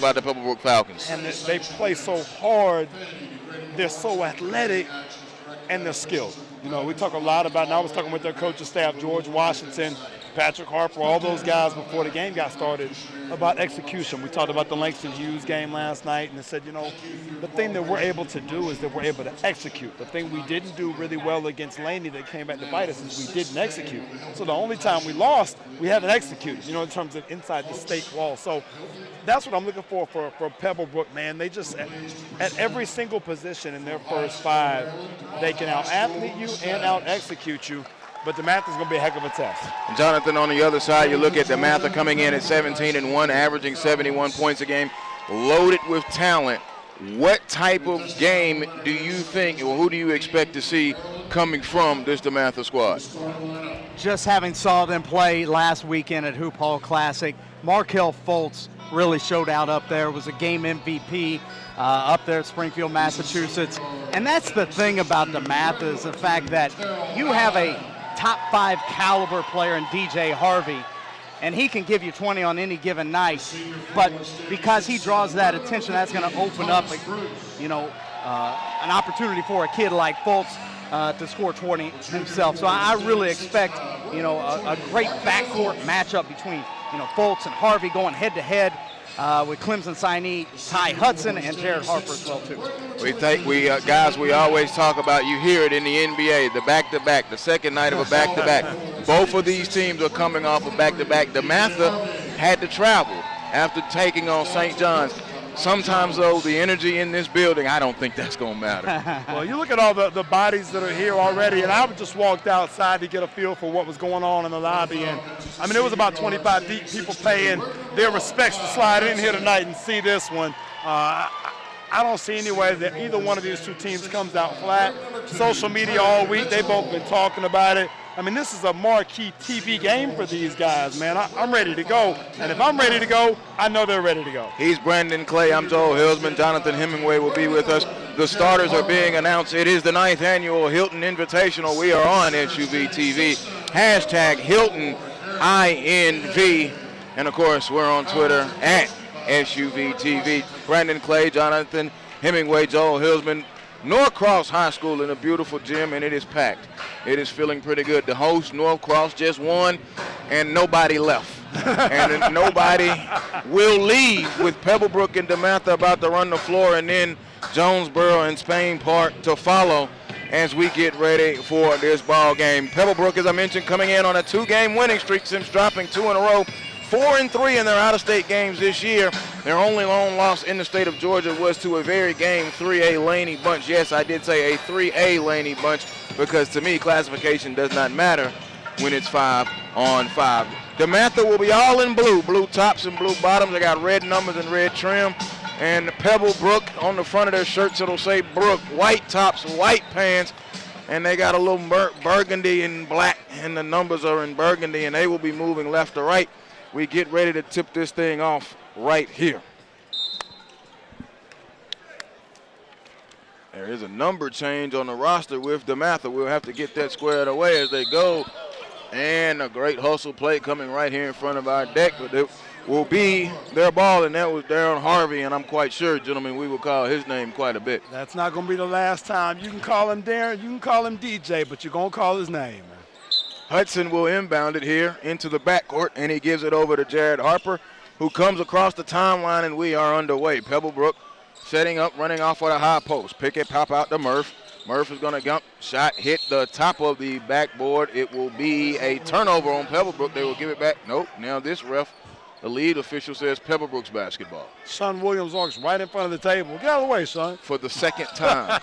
about the Pebblebrook Falcons. And they play so hard. They're so athletic, and they're skilled. You know, we talk a lot about, and I was talking with their coaching staff, George Washington, Patrick Harper, all those guys before the game got started, about execution. We talked about the Langston Hughes game last night, and they said, you know, the thing that we're able to do is that we're able to execute. The thing we didn't do really well against Laney that came back to bite us is we didn't execute. So the only time we lost, we haven't executed, you know, in terms of inside the state wall. So that's what I'm looking for Pebblebrook, man. They just, at every single position in their first five, they can out-athlete you and out-execute you. But Dematha is going to be a heck of a test. Jonathan, on the other side, you look at Dematha coming in at 17-1, averaging 71 points a game, loaded with talent. What type of game do you think, or who do you expect to see coming from this Dematha squad? Just having saw them play last weekend at Hoop Hall Classic, Markelle Fultz really showed out up there, was a game MVP up there at Springfield, Massachusetts. And that's the thing about Dematha is the fact that you have a top 5 caliber player in DJ Harvey, and he can give you 20 on any given night. But because he draws that attention, that's going to open up, an opportunity for a kid like Fultz to score 20 himself. So I really expect, a great backcourt matchup between, Fultz and Harvey going head to head. With Clemson signee Ty Hudson and Jared Harper as well too. Guys, we always talk about, you hear it in the NBA, the back-to-back, the second night of a back-to-back. Both of these teams are coming off a back-to-back. Dematha had to travel after taking on St. John's. Sometimes, though, the energy in this building, I don't think that's going to matter. Well, you look at all the bodies that are here already, and I just walked outside to get a feel for what was going on in the lobby. And, I mean, it was about 25 deep, people paying their respects to slide in here tonight and see this one. I don't see any way that either one of these two teams comes out flat. Social media all week, they've both been talking about it. I mean, this is a marquee TV game for these guys, man. I'm ready to go. And if I'm ready to go, I know they're ready to go. He's Brandon Clay. I'm Joel Hillsman. Jonathan Hemingway will be with us. The starters are being announced. It is the 9th annual Hilton Invitational. We are on SUV TV. Hashtag Hilton INV. And, of course, we're on Twitter at SUV TV. Brandon Clay, Jonathan Hemingway, Joel Hillsman. Norcross High School in a beautiful gym, and it is packed. It is feeling pretty good. The host, Norcross, just won, and nobody left. And nobody will leave with Pebblebrook and Dematha about to run the floor, and then Jonesboro and Spain Park to follow as we get ready for this ball game. Pebblebrook, as I mentioned, coming in on a 2-game winning streak since dropping 2 in a row. 4-3 in their out-of-state games this year. Their only lone loss in the state of Georgia was to a very game 3A Laney bunch. Yes, I did say a 3A Laney bunch because to me classification does not matter when it's 5-on-5. Dematha will be all in blue tops and blue bottoms. They got red numbers and red trim. And Pebblebrook on the front of their shirts, it'll say Brook. White tops, white pants. And they got a little burgundy and black, and the numbers are in burgundy, and they will be moving left to right. We get ready to tip this thing off right here. There is a number change on the roster with Dematha. We'll have to get that squared away as they go. And a great hustle play coming right here in front of our deck. But it will be their ball, and that was Darren Harvey. And I'm quite sure, gentlemen, we will call his name quite a bit. That's not going to be the last time. You can call him Darren, you can call him DJ, but you're going to call his name. Hudson will inbound it here into the backcourt, and he gives it over to Jared Harper, who comes across the timeline, and we are underway. Pebblebrook setting up, running off with a high post. Pick it, pop out to Murph. Murph is going to jump, shot, hit the top of the backboard. It will be a turnover on Pebblebrook. They will give it back. Nope, now this ref, the lead official says Pebblebrook's basketball. Son Williams walks right in front of the table. Get out of the way, son. For the second time.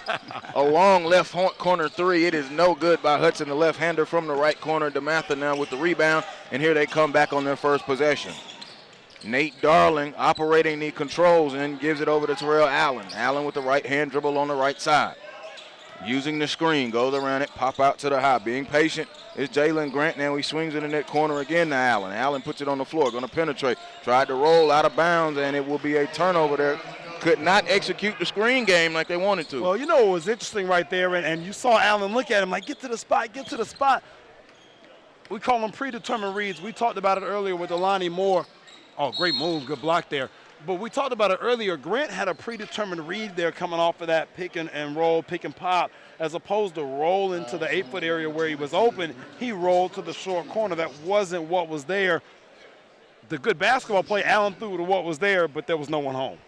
A long left corner three. It is no good by Hudson, the left-hander from the right corner. Dematha now with the rebound, and here they come back on their first possession. Nate Darling operating the controls and gives it over to Terrell Allen. Allen with the right-hand dribble on the right side. Using the screen, goes around it, pop out to the high. Being patient is Jalen Grant. Now he swings it in that corner again to Allen. Allen puts it on the floor, going to penetrate. Tried to roll out of bounds, and it will be a turnover there. Could not execute the screen game like they wanted to. Well, you know what was interesting right there, and you saw Allen look at him like, get to the spot, get to the spot. We call them predetermined reads. We talked about it earlier with Alani Moore. Oh, great move, good block there. But we talked about it earlier. Grant had a predetermined read there coming off of that pick and roll, pick and pop, as opposed to roll into the 8-foot area where he was open. He rolled to the short corner. That wasn't what was there. The good basketball play, Allen threw to what was there, but there was no one home.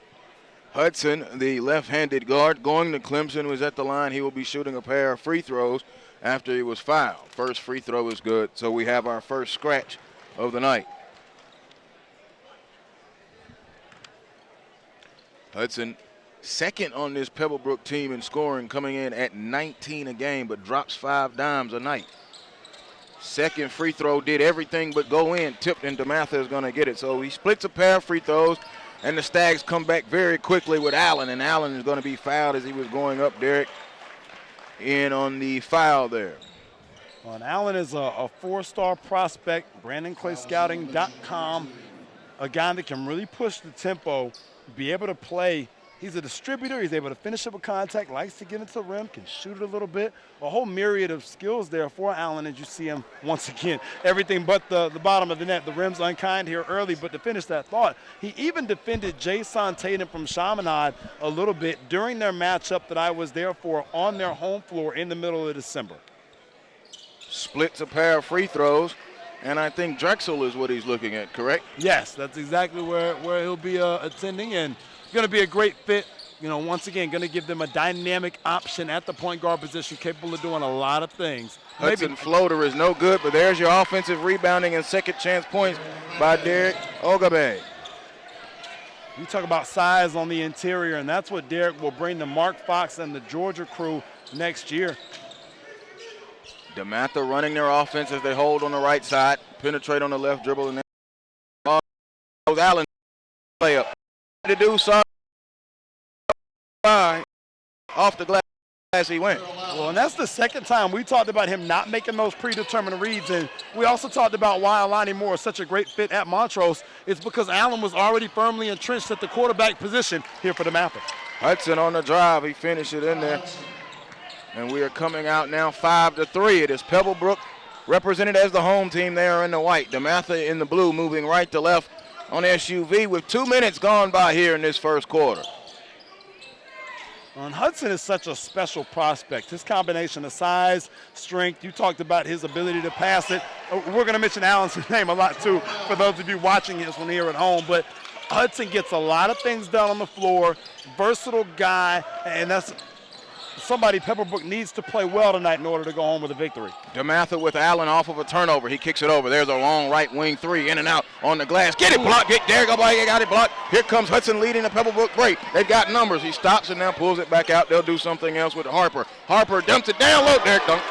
Hudson, the left-handed guard going to Clemson, was at the line. He will be shooting a pair of free throws after he was fouled. First free throw is good, so we have our first scratch of the night. Hudson, second on this Pebblebrook team in scoring, coming in at 19 a game, but drops 5 dimes a night. Second free throw did everything but go in, tipped, and Dematha is going to get it. So he splits a pair of free throws, and the Stags come back very quickly with Allen, and Allen is going to be fouled as he was going up, Derek, in on the foul there. Well, Allen is a 4-star prospect, BrandonClayScouting.com, a guy that can really push the tempo, be able to play. He's a distributor. He's able to finish up with contact, likes to get into the rim, can shoot it a little bit. A whole myriad of skills there for Allen as you see him once again. Everything but the bottom of the net. The rim's unkind here early, but to finish that thought, he even defended Jason Tatum from Chaminade a little bit during their matchup that I was there for on their home floor in the middle of December. Splits a pair of free throws, and I think Drexel is what he's looking at, correct? Yes, that's exactly where he'll be attending, and going to be a great fit. You know, once again, going to give them a dynamic option at the point guard position, capable of doing a lot of things. Hudson floater is no good, but there's your offensive rebounding and second chance points by Derek Ogabe. You talk about size on the interior, and that's what Derek will bring to Mark Fox and the Georgia crew next year. Dematha running their offense as they hold on the right side, penetrate on the left dribble, and then Allen layup. To do something off the glass he went. Well, and that's the second time we talked about him not making those predetermined reads, and we also talked about why Alani Moore is such a great fit at Montrose. It's because Allen was already firmly entrenched at the quarterback position here for Dematha. Hudson on the drive, he finished it in there. And we are coming out now 5-3. It is Pebblebrook represented as the home team. They are in the white. Dematha in the blue, moving right to left on SUV with 2 minutes gone by here in this first quarter. And Hudson is such a special prospect. His combination of size, strength, you talked about his ability to pass it. We're going to mention Allen's name a lot too for those of you watching this one here at home. But Hudson gets a lot of things done on the floor, versatile guy, and that's somebody Pebblebrook needs to play well tonight in order to go home with a victory. Dematha with Allen off of a turnover. He kicks it over. There's a long right wing three, in and out on the glass. Get it blocked. There you go, boy. You got it blocked. Here comes Hudson leading the Pebblebrook break. They've got numbers. He stops and now pulls it back out. They'll do something else with Harper. Harper dumps it down low. Derek dunk.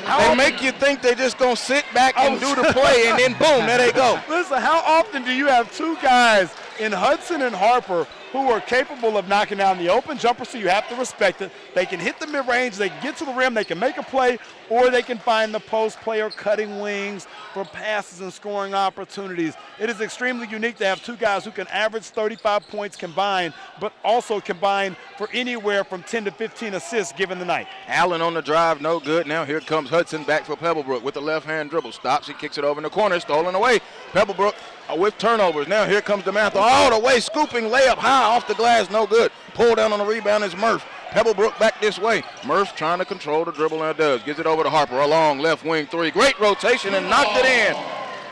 They make you think they're just going to sit back and do the play, and then boom, there they go. Listen, how often do you have two guys in Hudson and Harper who are capable of knocking down the open jumper, so you have to respect it. They can hit the mid-range, they can get to the rim, they can make a play, or they can find the post player cutting wings for passes and scoring opportunities. It is extremely unique to have two guys who can average 35 points combined, but also combine for anywhere from 10 to 15 assists given the night. Allen on the drive, no good. Now here comes Hudson back for Pebblebrook with the left-hand dribble. Stops, he kicks it over in the corner, stolen away. Pebblebrook with turnovers. Now here comes Dematha all the way, scooping layup high off the glass, no good. Pull down on the rebound is Murph. Pebblebrook back this way. Murph trying to control the dribble, and does. Gives it over to Harper, a long left wing three. Great rotation and knocked it in.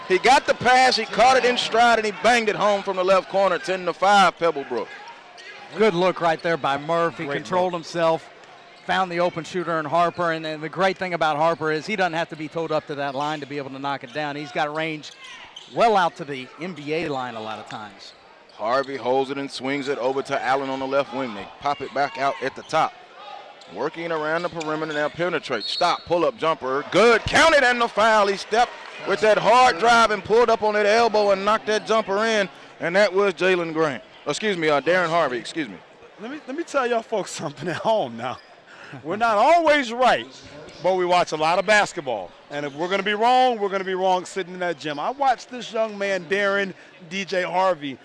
He got the pass, he caught it in stride, and he banged it home from the left corner, 10-5 Pebblebrook. Good look right there by Murph. He controlled himself, found the open shooter in Harper, and the great thing about Harper is he doesn't have to be towed up to that line to be able to knock it down. He's got range well out to the NBA line a lot of times. Harvey holds it and swings it over to Allen on the left wing. They pop it back out at the top. Working around the perimeter, now penetrate. Stop, pull-up jumper. Good, counted and the foul. He stepped with that hard drive and pulled up on that elbow and knocked that jumper in, and that was Jalen Grant. Excuse me, Darren Harvey, excuse me. Let me tell y'all folks something at home now. We're not always right, but we watch a lot of basketball. And if we're going to be wrong, we're going to be wrong sitting in that gym. I watched this young man, Darren DJ Harvey,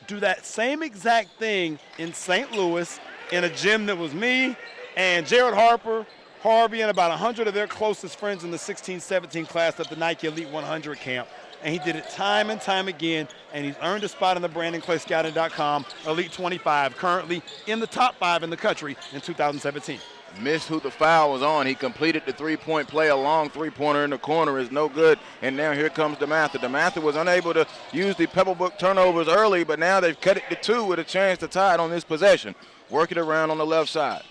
do that same exact thing in St. Louis in a gym that was me and Jared Harper, Harvey, and about 100 of their closest friends in the 16-17 class at the Nike Elite 100 camp. and he did it time and time again, and he's earned a spot in the BrandonClayScouting.com Elite 25, currently in the top 5 in the country in 2017. Missed who the foul was on. He completed the three-point play. A long three-pointer in the corner is no good. And now here comes Dematha. Dematha was unable to use the Pebblebrook turnovers early, but now they've cut it to 2 with a chance to tie it on this possession. Work it around on the left side.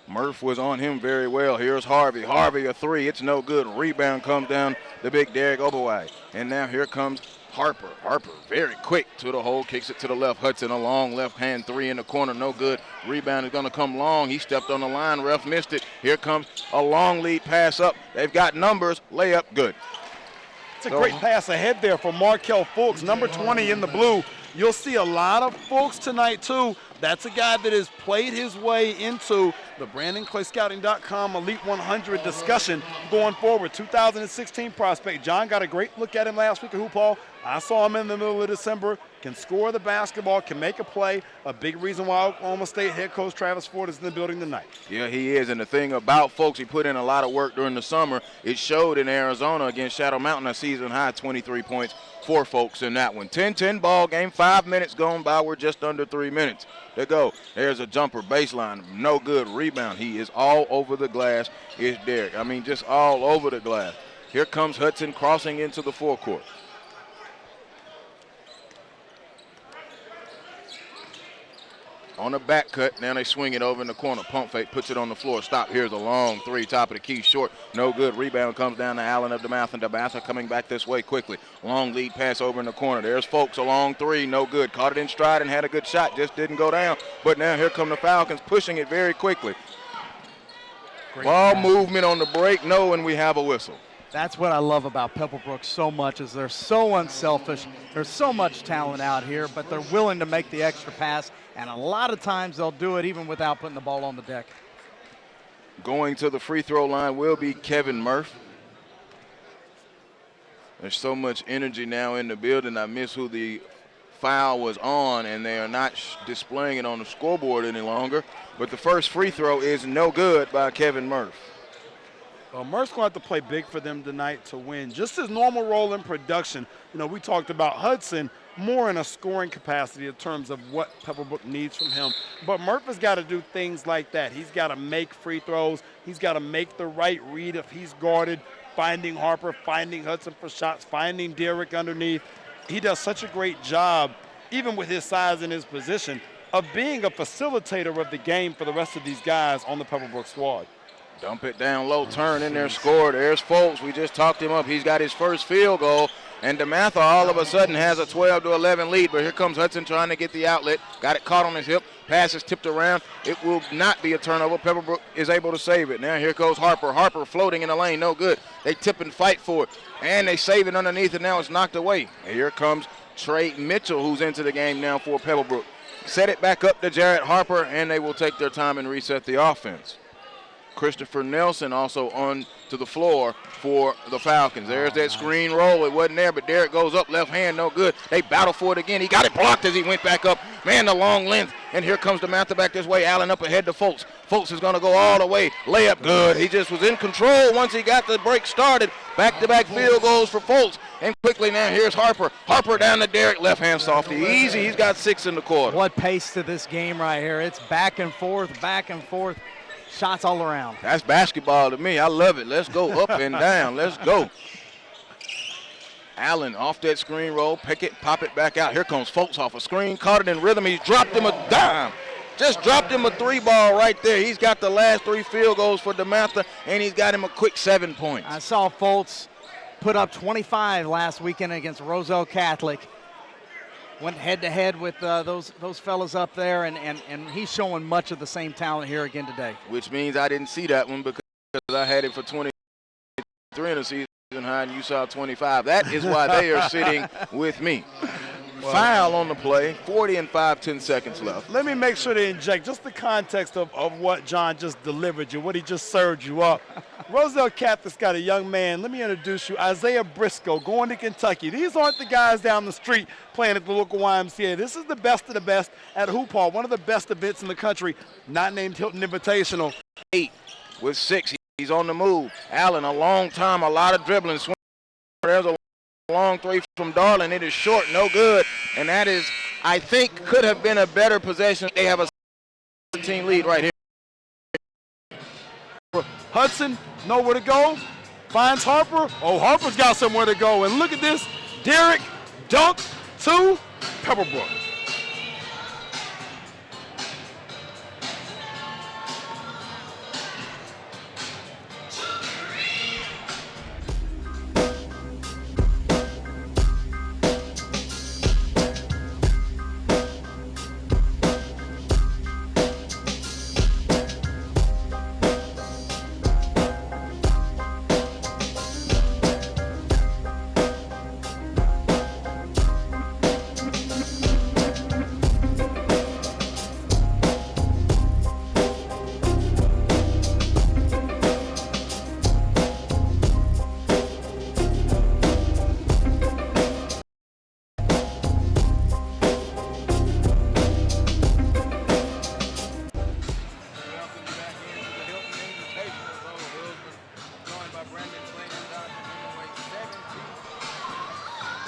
Murph was on him very well. Here's Harvey. Harvey a 3. It's no good. Rebound comes down the big Derek Oberweis. And now here comes Harper. Harper very quick to the hole, kicks it to the left. Hudson a long left-hand 3 in the corner, no good. Rebound is going to come long. He stepped on the line. Ref missed it. Here comes a long lead pass up. They've got numbers. Layup good. It's a great pass ahead there for Markel Fultz, number 20 in the blue. You'll see a lot of Fultz tonight, too. That's a guy that has played his way into the BrandonClayScouting.com Elite 100 discussion going forward. 2016 prospect. John got a great look at him last week at Hoop Hall. I saw him in the middle of December. Can score the basketball, can make a play. A big reason why Oklahoma State head coach Travis Ford is in the building tonight. Yeah, he is. And the thing about folks, he put in a lot of work during the summer. It showed in Arizona against Shadow Mountain, a season high 23 points for folks in that one. 10-10 ball game. 5 minutes gone by. We're just under 3 minutes. There go. There's a jumper baseline. No good. Rebound. He is all over the glass. Is Derek. I mean, just all over the glass. Here comes Hudson crossing into the forecourt. On the back cut, now they swing it over in the corner. Pump fake, puts it on the floor. Stop. Here's a long 3, top of the key, short. No good. Rebound comes down to Allen of Dematha. Dematha coming back this way quickly. Long lead pass over in the corner. There's Folks, a long 3, no good. Caught it in stride and had a good shot, just didn't go down. But now here come the Falcons pushing it very quickly. Ball movement on the break, no, and we have a whistle. That's what I love about Pebblebrook so much, is they're so unselfish. There's so much talent out here, but they're willing to make the extra pass, and a lot of times they'll do it even without putting the ball on the deck. Going to the free throw line will be Kevin Murph. There's so much energy now in the building. I miss who the foul was on, and they are not displaying it on the scoreboard any longer. But the first free throw is no good by Kevin Murph. Well, Murph's going to have to play big for them tonight to win. Just his normal role in production. You know, we talked about Hudson more in a scoring capacity in terms of what Pebblebrook needs from him. But Murph has got to do things like that. He's got to make free throws. He's got to make the right read if he's guarded, finding Harper, finding Hudson for shots, finding Derek underneath. He does such a great job, even with his size and his position, of being a facilitator of the game for the rest of these guys on the Pebblebrook squad. Dump it down low, turn in there, score. There's Folks. We just talked him up. He's got his first field goal. And Dematha all of a sudden has a 12-11 lead. But here comes Hudson trying to get the outlet. Got it caught on his hip. Pass is tipped around. It will not be a turnover. Pebblebrook is able to save it. Now here goes Harper. Harper floating in the lane. No good. They tip and fight for it. And they save it underneath, and now it's knocked away. And here comes Trey Mitchell, who's into the game now for Pebblebrook. Set it back up to Jarrett Harper, and they will take their time and reset the offense. Christopher Nelson also on to the floor for the Falcons. There's that screen roll. It wasn't there, but Derek goes up, left hand, no good. They battle for it again. He got it blocked as he went back up. Man, the long length. And here comes Dematha back this way. Allen up ahead to Folks. Folks is going to go all the way. Layup good. He just was in control once he got the break started. Back-to-back field goals for Folks. And quickly now, here's Harper. Harper down to Derek, left hand softy. Easy. He's got 6 in the quarter. What pace to this game right here. It's back and forth, back and forth. Shots all around. That's basketball to me. I love it. Let's go up and down. Let's go. Allen off that screen roll. Pick it, pop it back out. Here comes Folks off a screen. Caught it in rhythm. He's dropped him a dime. Just dropped him a 3-ball right there. He's got the last 3 field goals for Dematha, and he's got him a quick 7 points. I saw Foltz put up 25 last weekend against Roselle Catholic. Went head-to-head with those fellas up there, and he's showing much of the same talent here again today. Which means I didn't see that one because I had it for 23 in the season high, and you saw 25. That is why they are sitting with me. Foul on the play, 40 and 5, 10 seconds left. Let me make sure to inject just the context of what John just delivered you, what he just served you up. Roselle Catholic's got a young man. Let me introduce you, Isaiah Briscoe, going to Kentucky. These aren't the guys down the street playing at the local YMCA. This is the best of the best at Hoop Hall, one of the best events in the country, not named Hilton Invitational. 8 with 6. He's on the move. Allen, a long time, a lot of dribbling. There's a long three from Darling. It is short, no good. And that is, I think, could have been a better possession. They have a 17 lead right here. Hudson, nowhere to go. Finds Harper. Oh, Harper's got somewhere to go. And look at this. Derek dunk to Pebblebrook.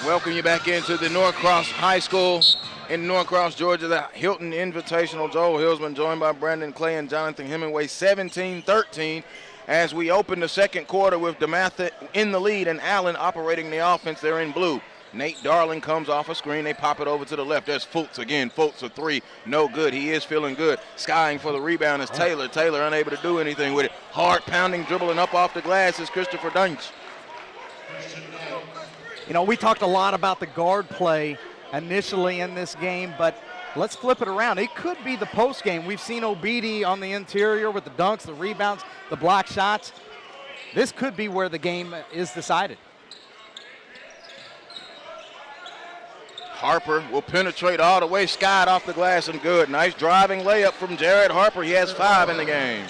Welcome you back into the Norcross High School in Norcross, Georgia, the Hilton Invitational. Joel Hillsman joined by Brandon Clay and Jonathan Hemingway, 17-13 as we open the second quarter with Dematha in the lead and Allen operating the offense. They're in blue. Nate Darling comes off a screen. They pop it over to the left. There's Fultz again. Fultz a three. No good. He is feeling good. Skying for the rebound is Taylor. Taylor unable to do anything with it. Hard pounding, dribbling up off the glass is Christopher Dunch. You know, we talked a lot about the guard play initially in this game, but let's flip it around. It could be the post game. We've seen Obidi on the interior with the dunks, the rebounds, the block shots. This could be where the game is decided. Harper will penetrate all the way, skied off the glass and good. Nice driving layup from Jared Harper. He has 5 in the game.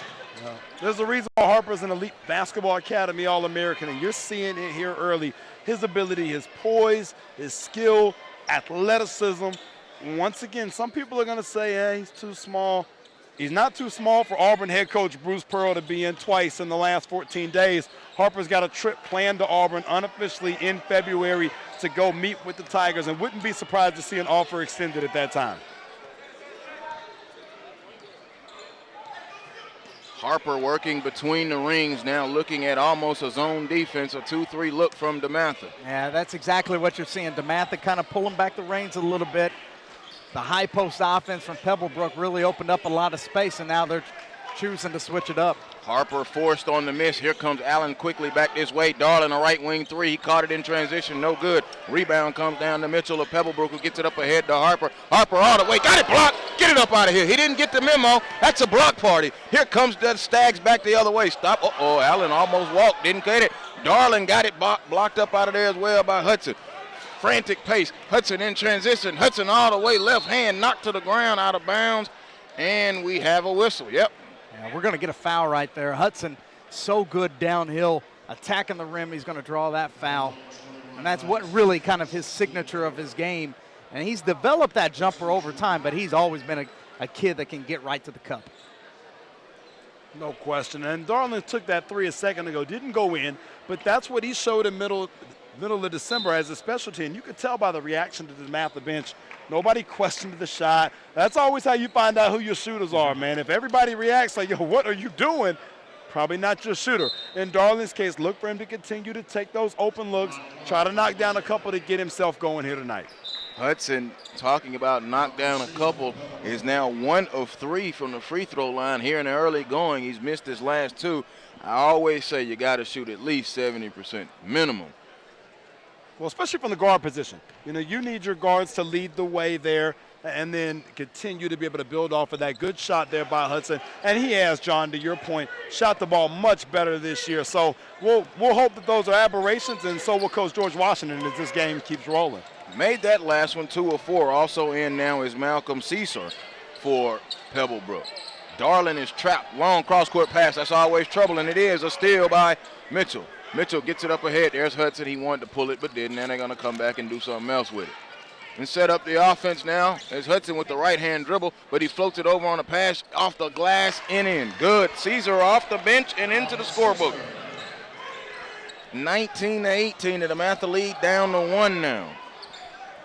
There's a reason why Harper's an elite basketball academy All-American, and you're seeing it here early. His ability, his poise, his skill, athleticism. Once again, some people are going to say, hey, he's too small. He's not too small for Auburn head coach Bruce Pearl to be in twice in the last 14 days. Harper's got a trip planned to Auburn unofficially in February to go meet with the Tigers, and wouldn't be surprised to see an offer extended at that time. Harper working between the rings now, looking at almost a zone defense, a 2-3 look from Dematha. Yeah, that's exactly what you're seeing. Dematha kind of pulling back the reins a little bit. The high post offense from Pebblebrook really opened up a lot of space, and now they're choosing to switch it up. Harper forced on the miss. Here comes Allen quickly back this way. Darling, a right wing three. He caught it in transition. No good. Rebound comes down to Mitchell of Pebblebrook, who gets it up ahead to Harper. Harper all the way. Got it blocked. Get it up out of here. He didn't get the memo. That's a block party. Here comes the Stags back the other way. Stop. Uh-oh. Allen almost walked. Didn't get it. Darling got it blocked up out of there as well by Hudson. Frantic pace. Hudson in transition. Hudson all the way. Left hand knocked to the ground out of bounds. And we have a whistle. Yep. Yeah, we're going to get a foul right there. Hudson, so good downhill, attacking the rim. He's going to draw that foul. And that's what really kind of his signature of his game. And he's developed that jumper over time, but he's always been a kid that can get right to the cup. No question. And Darling took that three a second ago. Didn't go in, but that's what he showed in middle of December as a specialty. And you could tell by the reaction to the Dematha bench. Nobody questioned the shot. That's always how you find out who your shooters are, man. If everybody reacts like, yo, what are you doing? Probably not your shooter. In Darling's case, look for him to continue to take those open looks, try to knock down a couple to get himself going here tonight. Hudson, talking about knock down a couple, is now 1 of 3 from the free throw line here in the early going. He's missed his last 2. I always say you got to shoot at least 70% minimum. Well, especially from the guard position. You know, you need your guards to lead the way there and then continue to be able to build off of that good shot there by Hudson. And he has, John, to your point, shot the ball much better this year. So we'll hope that those are aberrations, and so will Coach George Washington as this game keeps rolling. Made that last one 2 of 4. Also in now is Malcolm Caesar for Pebblebrook. Darling is trapped. Long cross-court pass. That's always trouble, and it is a steal by Mitchell. Mitchell gets it up ahead. There's Hudson. He wanted to pull it but didn't, and they're going to come back and do something else with it. And set up the offense now. There's Hudson with the right-hand dribble, but he floats it over on a pass off the glass and in. Good. Caesar off the bench and into the scorebook. 19-18, the Dematha lead down to 1 now.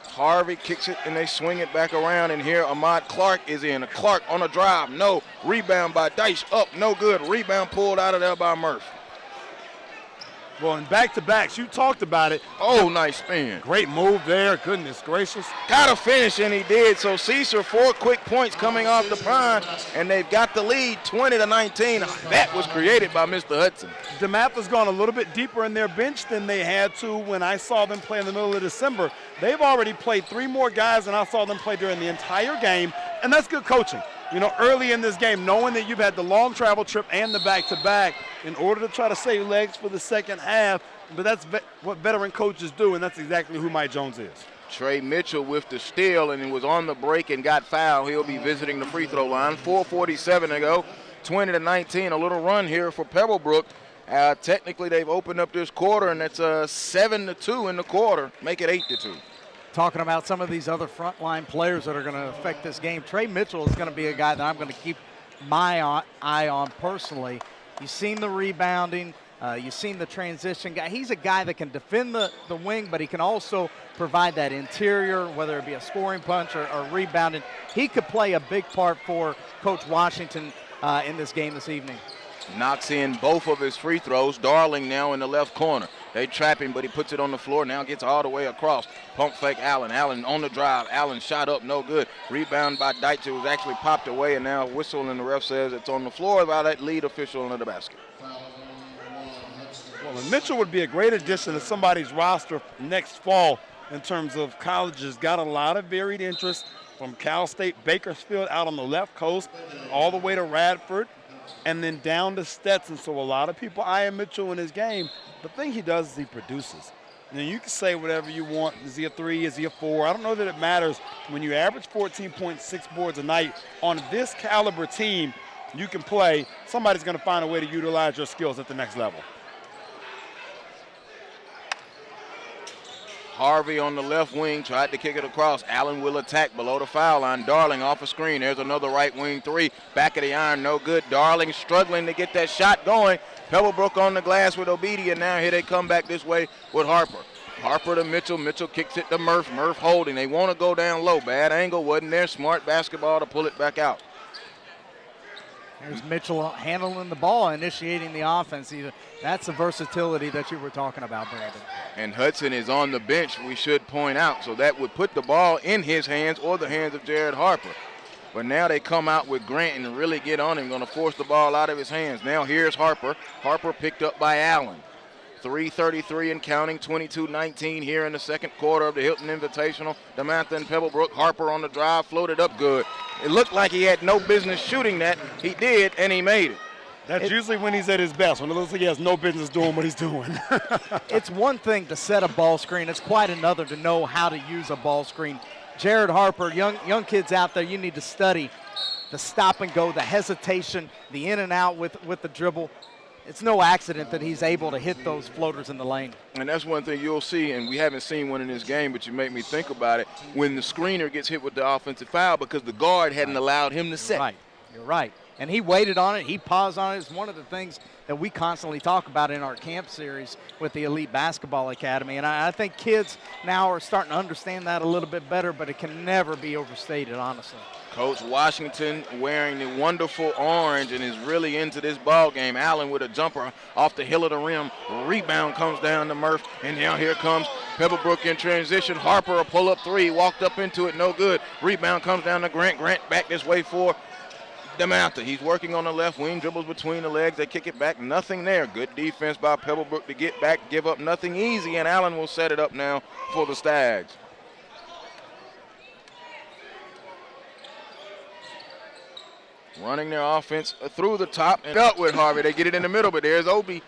Harvey kicks it and they swing it back around, and here Ahmad Clark is in. Clark on a drive, no. Rebound by Dice, up, no good. Rebound pulled out of there by Murph. Well, in back-to-backs, you talked about it. Oh, nice spin. Great move there, goodness gracious. Got to finish, and he did. So Cesar, 4 quick points coming off the prime, and they've got the lead 20-19. That was created by Mr. Hudson. Dematha's gone a little bit deeper in their bench than they had to when I saw them play in the middle of December. They've already played 3 more guys than I saw them play during the entire game, and that's good coaching. You know, early in this game, knowing that you've had the long travel trip and the back-to-back in order to try to save legs for the second half, but that's what veteran coaches do, and that's exactly who Mike Jones is. Trey Mitchell with the steal, and he was on the break and got fouled. He'll be visiting the free throw line. 4:47 to go, 20-19. A little run here for Pebblebrook. Technically, they've opened up this quarter, and it's 7-2 in the quarter. Make it 8-2. Talking about some of these other frontline players that are going to affect this game, Trey Mitchell is going to be a guy that I'm going to keep my eye on personally. You've seen the rebounding. You've seen the transition guy. He's a guy that can defend the wing, but he can also provide that interior, whether it be a scoring punch or rebounding. He could play a big part for Coach Washington in this game this evening. Knocks in both of his free throws. Darling now in the left corner. They trap him, but he puts it on the floor. Now gets all the way across. Pump fake Allen. Allen on the drive. Allen shot up, no good. Rebound by Deitch. It was actually popped away, and now whistle, and the ref says it's on the floor by that lead official under the basket. Well, and Mitchell would be a great addition to somebody's roster next fall in terms of colleges. Got a lot of varied interest from Cal State, Bakersfield out on the left coast, all the way to Radford, and then down to Stetson. So a lot of people eyeing Mitchell in his game. The thing he does is he produces. Now, you can say whatever you want. Is he a 3? Is he a 4? I don't know that it matters. When you average 14.6 boards a night on this caliber team, you can play. Somebody's going to find a way to utilize your skills at the next level. Harvey on the left wing tried to kick it across. Allen will attack below the foul line. Darling off a screen. There's another right wing 3. Back of the iron, no good. Darling struggling to get that shot going. Pebblebrook on the glass with Obedia. Now here they come back this way with Harper. Harper to Mitchell. Mitchell kicks it to Murph. Murph holding. They want to go down low. Bad angle. Wasn't there. Smart basketball to pull it back out. There's Mitchell handling the ball, initiating the offense. That's the versatility that you were talking about, Brandon. And Hudson is on the bench, we should point out. So that would put the ball in his hands or the hands of Jared Harper. But now they come out with Grant and really get on him. Going to force the ball out of his hands. Now here's Harper. Harper picked up by Allen. 3:33 and counting, 22-19 here in the second quarter of the Hilton Invitational. Dematha and Pebblebrook. Harper on the drive, floated up good. It looked like he had no business shooting that. He did, and he made it. That's usually when he's at his best, when it looks like he has no business doing what he's doing. It's one thing to set a ball screen. It's quite another to know how to use a ball screen. Jared Harper, young kids out there, you need to study the stop and go, the hesitation, the in and out with the dribble. It's no accident that he's able to hit those floaters in the lane. And that's one thing you'll see, and we haven't seen one in this game, but you make me think about it, when the screener gets hit with the offensive foul because the guard hadn't allowed him to set. Right, you're right. And he waited on it. He paused on it. It's one of the things that we constantly talk about in our camp series with the Elite Basketball Academy. And I think kids now are starting to understand that a little bit better, but it can never be overstated, honestly. Coach Washington wearing the wonderful orange and is really into this ball game. Allen with a jumper off the hill of the rim. Rebound comes down to Murph, and now here comes Pebblebrook in transition. Harper a pull-up 3, walked up into it, no good. Rebound comes down to Grant. Grant back this way for Dematha. He's working on the left wing, dribbles between the legs. They kick it back, nothing there. Good defense by Pebblebrook to get back, give up nothing easy, and Allen will set it up now for the Stags. Running their offense through the top and up with Harvey. They get it in the middle, but there's Obedi.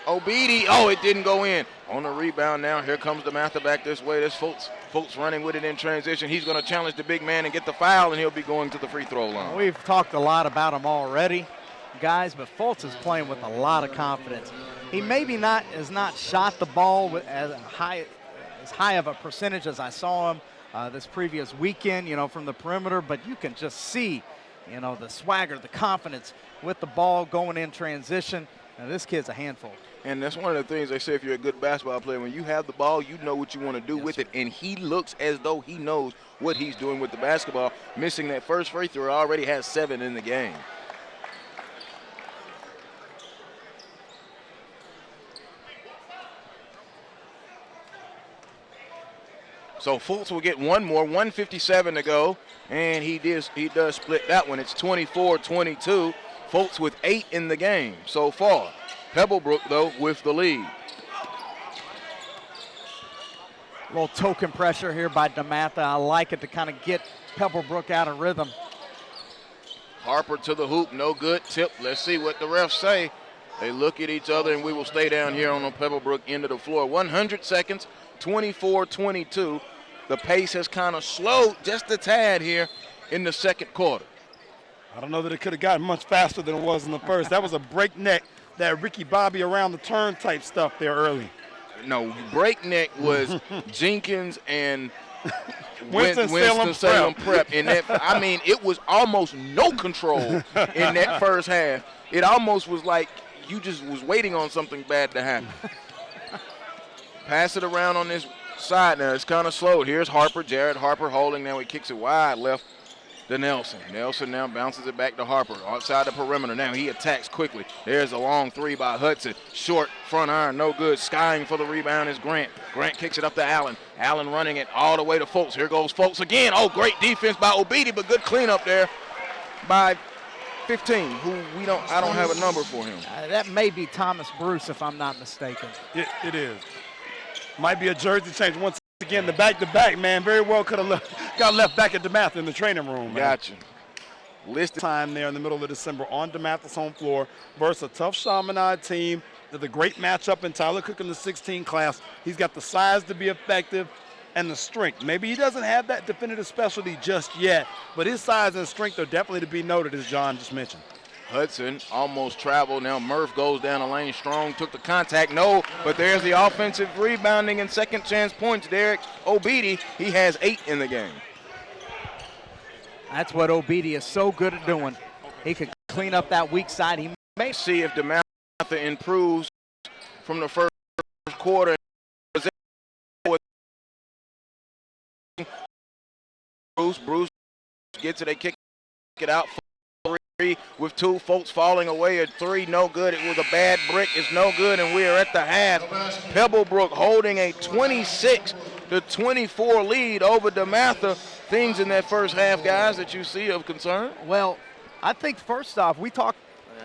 Oh, it didn't go in. On the rebound now, here comes Dematha back this way. There's Fultz running with it in transition. He's going to challenge the big man and get the foul, and he'll be going to the free throw line. We've talked a lot about him already, guys, but Fultz is playing with a lot of confidence. He maybe has not shot the ball with as high of a percentage as I saw him this previous weekend, from the perimeter, but you can just see, the swagger, the confidence with the ball going in transition. Now, this kid's a handful. And that's one of the things they say if you're a good basketball player, when you have the ball, you know what you want to do with it. And he looks as though he knows what he's doing with the basketball. Missing that first free throw, already has 7 in the game. So Fultz will get one more, 1:57 to go, and he does split that one. It's 24-22. Fultz with 8 in the game so far. Pebblebrook, though, with the lead. A little token pressure here by Dematha. I like it to kind of get Pebblebrook out of rhythm. Harper to the hoop, no good. Tip, let's see what the refs say. They look at each other, and we will stay down here on the Pebblebrook end of the floor. 100 seconds, 24-22. The pace has kind of slowed just a tad here in the second quarter. I don't know that it could have gotten much faster than it was in the first. That was a breakneck, that Ricky Bobby around the turn type stuff there early. No, breakneck was Jenkins and Winston-Salem Prep. And that, I mean, it was almost no control in that first half. It almost was like you just was waiting on something bad to happen. Pass it around on this side now. It's kind of slow. Here's Harper, Jared Harper holding. Now he kicks it wide left to Nelson. Nelson now bounces it back to Harper outside the perimeter. Now he attacks quickly. There's a long 3 by Hudson. Short front iron, no good. Skying for the rebound is Grant. Grant kicks it up to Allen. Allen running it all the way to Fultz. Here goes Fultz again. Oh, great defense by Obidi, but good cleanup there by 15, who I don't have a number for him. That may be Thomas Bruce, if I'm not mistaken. It is. Might be a jersey change. Once again, the back-to-back, man, very well could have got left back at Dematha in the training room. Man. Gotcha. Listed time there in the middle of December on Dematha's home floor versus a tough Chaminade team. They're the great matchup in Tyler Cook in the 16 class. He's got the size to be effective and the strength. Maybe he doesn't have that definitive specialty just yet, but his size and strength are definitely to be noted, as John just mentioned. Hudson almost traveled. Now Murph goes down the lane. Strong took the contact. No, but there's the offensive rebounding and second chance points. Derek Obidi, he has 8 in the game. That's what Obidi is so good at doing. He could clean up that weak side. He may see if Dematha improves from the first quarter. Bruce gets it. They kick it out. With 2 folks falling away at 3, no good. It was a bad brick, it's no good, and we are at the half. Pebblebrook holding a 26-24 lead over Dematha. Things in that first half, guys, that you see of concern? Well, I think first off, we talked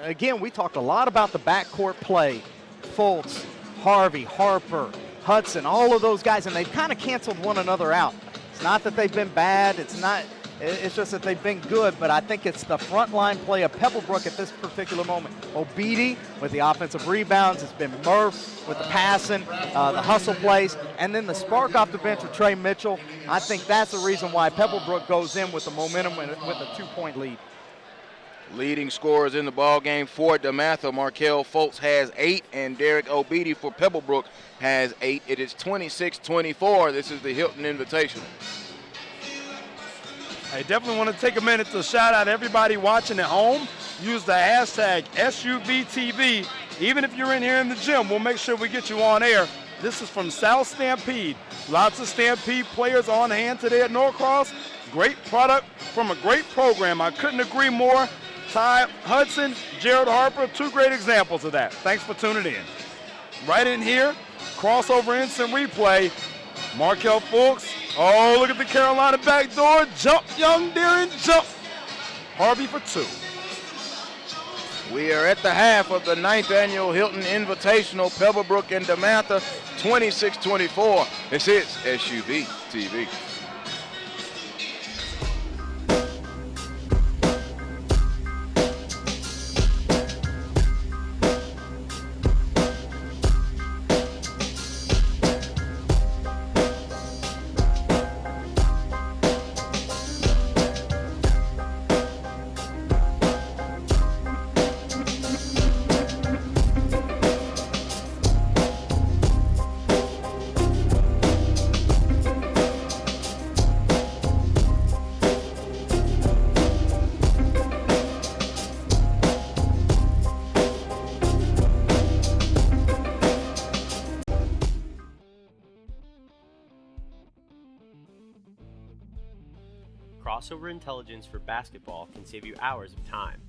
a lot about the backcourt play. Fultz, Harvey, Harper, Hudson, all of those guys, and they've kind of canceled one another out. It's not that they've been bad, it's just that they've been good, but I think it's the front line play of Pebblebrook at this particular moment. Obidi with the offensive rebounds. It's been Murph with the passing, the hustle plays, and then the spark off the bench with Trey Mitchell. I think that's the reason why Pebblebrook goes in with the momentum with a 2-point lead. Leading scorers in the ball game for Dematha. Markel Fultz has 8, and Derek Obidi for Pebblebrook has 8. It is 26-24. This is the Hilton Invitational. I definitely want to take a minute to shout out everybody watching at home. Use the hashtag SUVTV. Even if you're in here in the gym, we'll make sure we get you on air. This is from South Stampede. Lots of Stampede players on hand today at Norcross. Great product from a great program. I couldn't agree more. Ty Hudson, Jared Harper, 2 great examples of that. Thanks for tuning in. Right in here, crossover instant replay. Markel Fultz. Oh, look at the Carolina backdoor. Jump, young Darren, jump. Harvey for 2. We are at the half of the 9th annual Hilton Invitational. Pebblebrook and Dematha, 26-24. This is SUV TV. Crossover Intelligence for basketball can save you hours of time.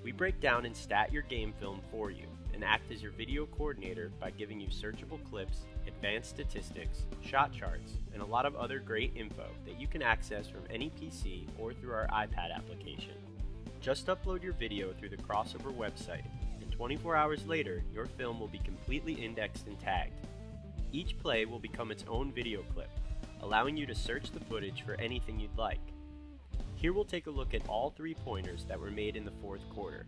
We break down and stat your game film for you and act as your video coordinator by giving you searchable clips, advanced statistics, shot charts, and a lot of other great info that you can access from any PC or through our iPad application. Just upload your video through the Crossover website, and 24 hours later, your film will be completely indexed and tagged. Each play will become its own video clip, allowing you to search the footage for anything you'd like. Here we'll take a look at all 3-pointers that were made in the fourth quarter.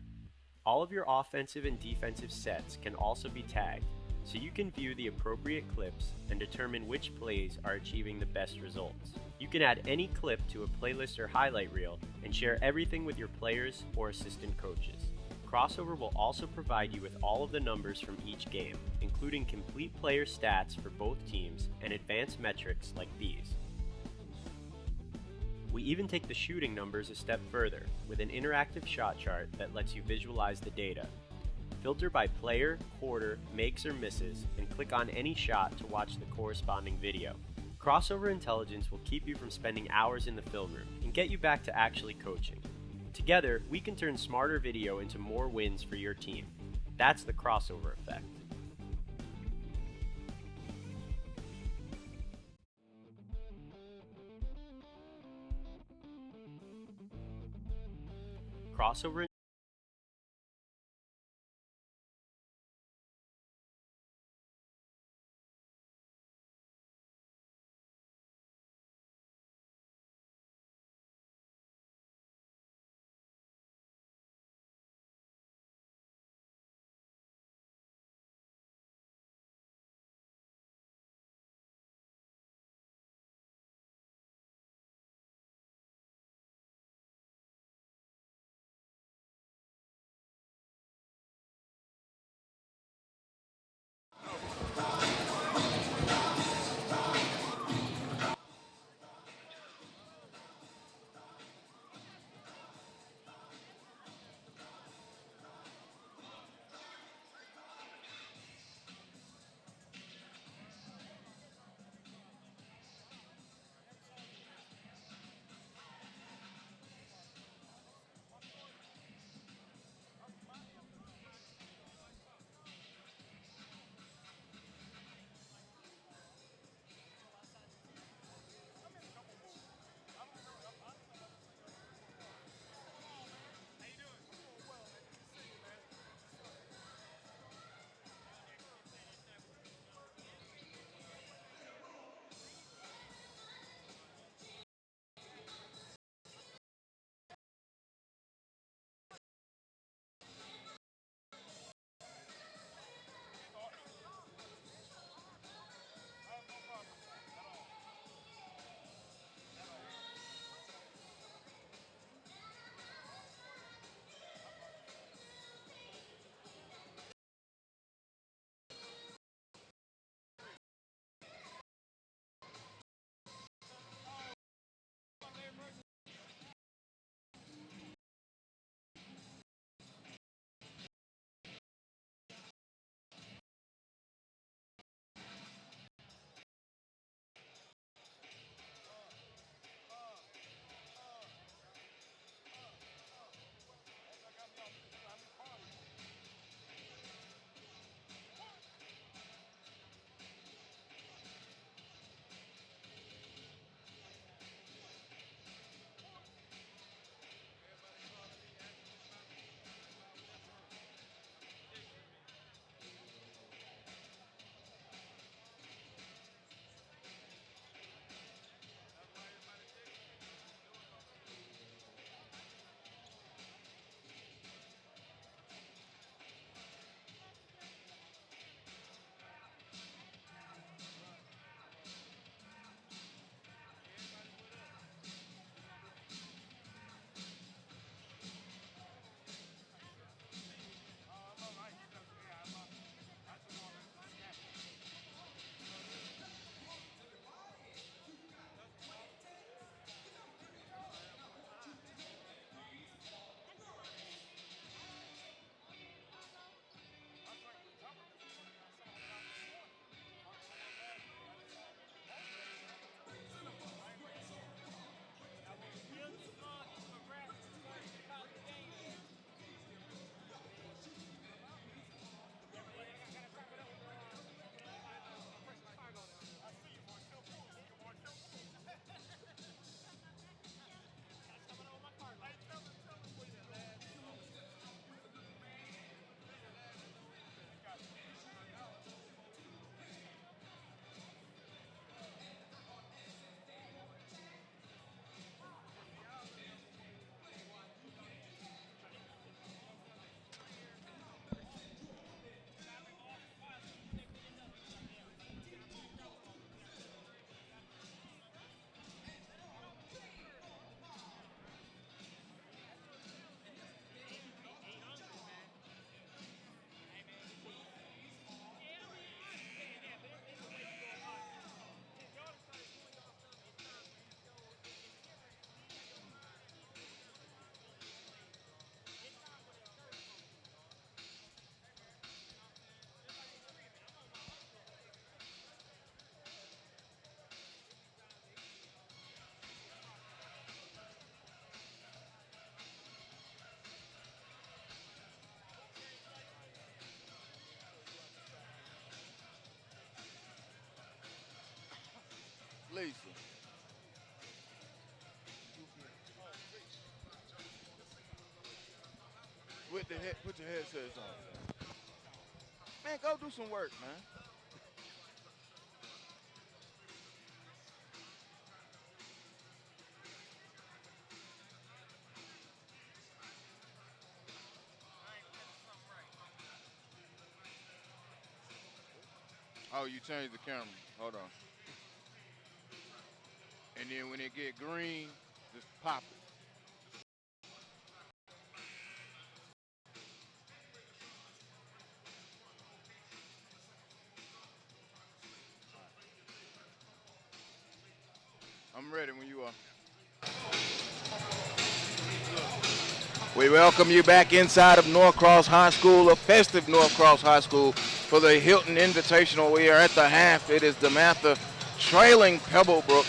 All of your offensive and defensive sets can also be tagged, so you can view the appropriate clips and determine which plays are achieving the best results. You can add any clip to a playlist or highlight reel and share everything with your players or assistant coaches. Crossover will also provide you with all of the numbers from each game, including complete player stats for both teams and advanced metrics like these. We even take the shooting numbers a step further with an interactive shot chart that lets you visualize the data. Filter by player, quarter, makes or misses, and click on any shot to watch the corresponding video. Crossover Intelligence will keep you from spending hours in the film room and get you back to actually coaching. Together, we can turn smarter video into more wins for your team. That's the Crossover effect. Crossover Put your headsets on. Man, go do some work, man. Oh, you changed the camera. Hold on. And then when it get green, just pop it. I'm ready when you are. We welcome you back inside of Norcross High School, a festive Norcross High School for the Hilton Invitational. We are at the half. It is Dematha trailing Pebblebrook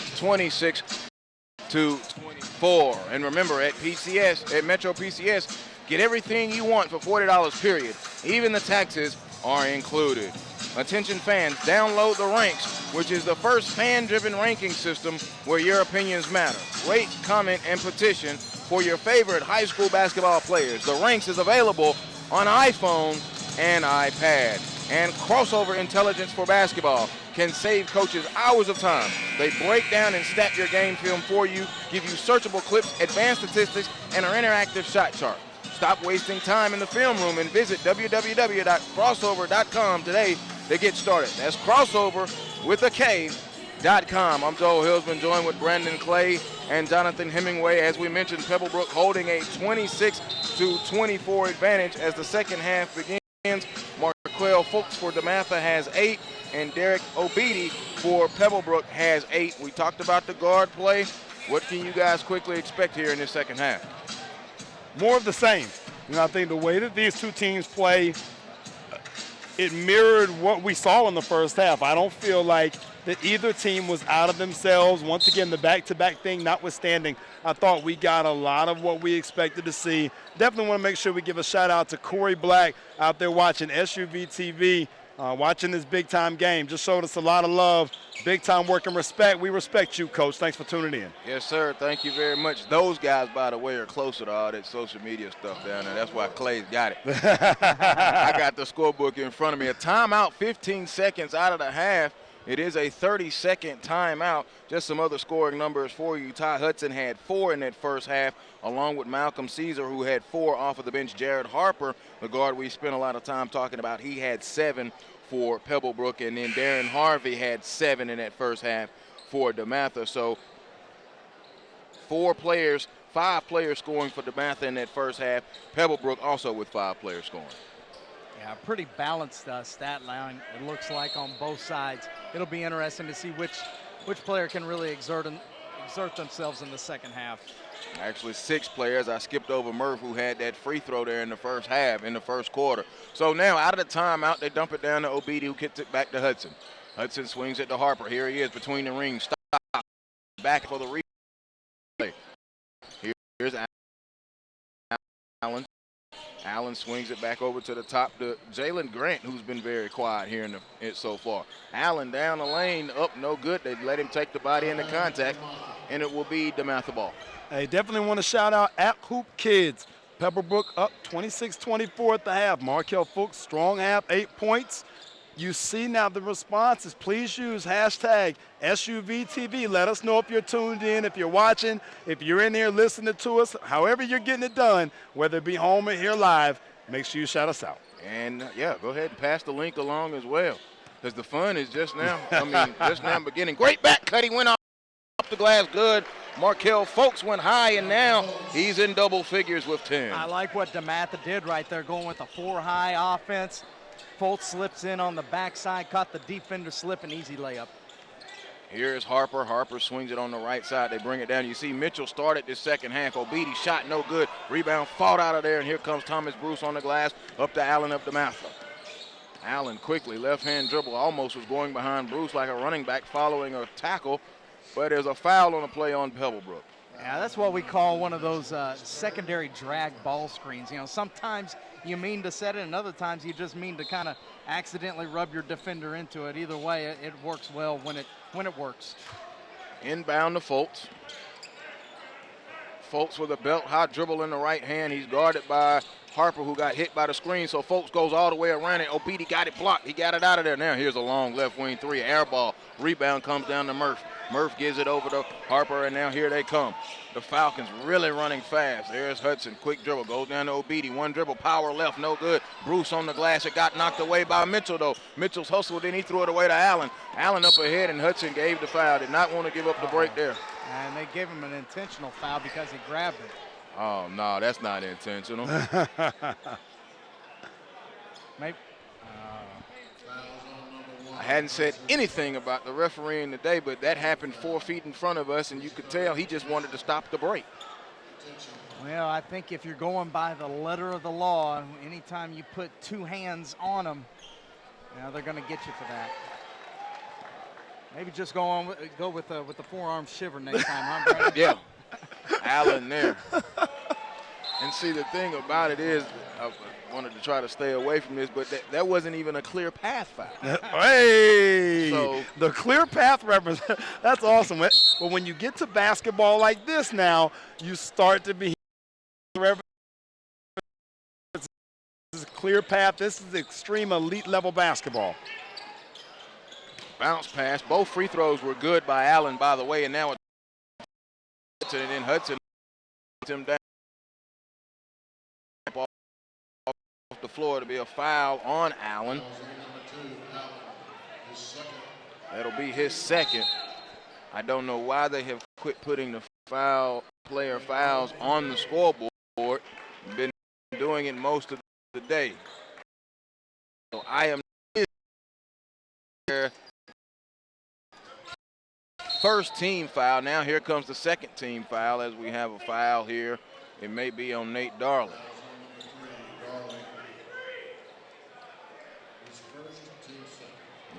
26-24. And remember, at PCS, at Metro PCS, get everything you want for $40 period. Even the taxes are included. Attention fans, download the Ranks, which is the first fan-driven ranking system where your opinions matter. Rate, comment, and petition for your favorite high school basketball players. The Ranks is available on iPhone and iPad. And Crossover Intelligence for Basketball can save coaches hours of time. They break down and stat your game film for you, give you searchable clips, advanced statistics, and an interactive shot chart. Stop wasting time in the film room and visit www.crossover.com today to get started. That's crossover with a K.com. I'm Joel Hillsman, joined with Brandon Clay and Jonathan Hemingway. As we mentioned, Pebblebrook holding a 26-24 advantage as the second half begins. Marquel Folks for Dematha has 8, and Derek Obedi for Pebblebrook has 8. We talked about the guard play. What can you guys quickly expect here in this second half? More of the same. I think the way that these two teams play, it mirrored what we saw in the first half. I don't feel like that either team was out of themselves. Once again, the back-to-back thing notwithstanding, I thought we got a lot of what we expected to see. Definitely want to make sure we give a shout-out to Corey Black out there watching SUV TV, watching this big-time game. Just showed us a lot of love, big-time work and respect. We respect you, Coach. Thanks for tuning in. Yes, sir. Thank you very much. Those guys, by the way, are closer to all that social media stuff down there. That's why Clay's got it. I got the scorebook in front of me. A timeout, 15 seconds out of the half. It is a 30-second timeout. Just some other scoring numbers for you. Ty Hudson had 4 in that first half, along with Malcolm Caesar, who had 4 off of the bench. Jared Harper, the guard we spent a lot of time talking about, he had 7 for Pebblebrook. And then Darren Harvey had 7 in that first half for Dematha. So 5 players scoring for Dematha in that first half. Pebblebrook also with 5 players scoring. Yeah, pretty balanced stat line, it looks like, on both sides. It'll be interesting to see which player can really exert themselves in the second half. Actually, 6 players. I skipped over Murph, who had that free throw there in the first half, in the first quarter. So now, out of the timeout, they dump it down to Obedi, who gets it back to Hudson. Hudson swings it to Harper. Here he is between the rings. Stop. Back for the replay. Here's Allen. Allen swings it back over to the top to Jalen Grant, who's been very quiet here so far. Allen down the lane, up, no good. They let him take the body into contact, and it will be Dematha ball. Hey, definitely want to shout out at Hoop Kids. Pebblebrook up 26-24 at the half. Markel Fuchs, strong half, 8 points. You see now the responses. Please use hashtag SUVTV. Let us know if you're tuned in, if you're watching, if you're in there listening to us, however you're getting it done, whether it be home or here live, make sure you shout us out. And, yeah, go ahead and pass the link along as well, because the fun is just now, just now beginning. Great back cut. He went off the glass good. Markel Folks went high, and now he's in double figures with 10. I like what Dematha did right there, going with a 4-high offense. Foltz slips in on the backside, caught the defender slip, an easy layup. Here's Harper. Harper swings it on the right side. They bring it down. You see Mitchell started this second half. Obedi shot no good. Rebound fought out of there, and here comes Thomas Bruce on the glass. Up to Allen of Dematha. Allen quickly, left-hand dribble, almost was going behind Bruce like a running back following a tackle, but there's a foul on the play on Pebblebrook. Yeah, that's what we call one of those secondary drag ball screens. Sometimes you mean to set it, and other times you just mean to kind of accidentally rub your defender into it. Either way, it works well when it works. Inbound to Foltz. Foltz with a belt high dribble in the right hand. He's guarded by Harper, who got hit by the screen, so Folks goes all the way around it. Obidi got it blocked. He got it out of there. Now here's a long left wing three, air ball. Rebound comes down to Murph. Murph gives it over to Harper, and now here they come. The Falcons really running fast. There's Hudson, quick dribble, goes down to Obidi. One dribble, power left, no good. Bruce on the glass. It got knocked away by Mitchell, though. Mitchell's hustled, then he threw it away to Allen. Allen up ahead, and Hudson gave the foul. Did not want to give up the break there. And they gave him an intentional foul because he grabbed it. Oh, no, that's not intentional. Maybe. I hadn't said anything about the refereeing today, but that happened 4 feet in front of us, and you could tell he just wanted to stop the break. Well, I think if you're going by the letter of the law, anytime you put two hands on them, they're going to get you for that. Maybe just go with the forearm shiver next time, huh, Brandon? Yeah, Allen there. And see, the thing about it is, I wanted to try to stay away from this, but that wasn't even a clear path foul. Hey, so, the clear path reference, that's awesome. But when you get to basketball like this now, you start to be this is a clear path. This is extreme elite level basketball. Bounce pass. Both free throws were good by Allen, by the way, and now it's Hudson, and then Hudson him down off the floor to be a foul on Allen. That'll be his second. I don't know why they have quit putting the player fouls on the scoreboard. Been doing it most of the day. So I am here. First team foul. Now here comes the second team foul as we have a foul here. It may be on Nate Darling.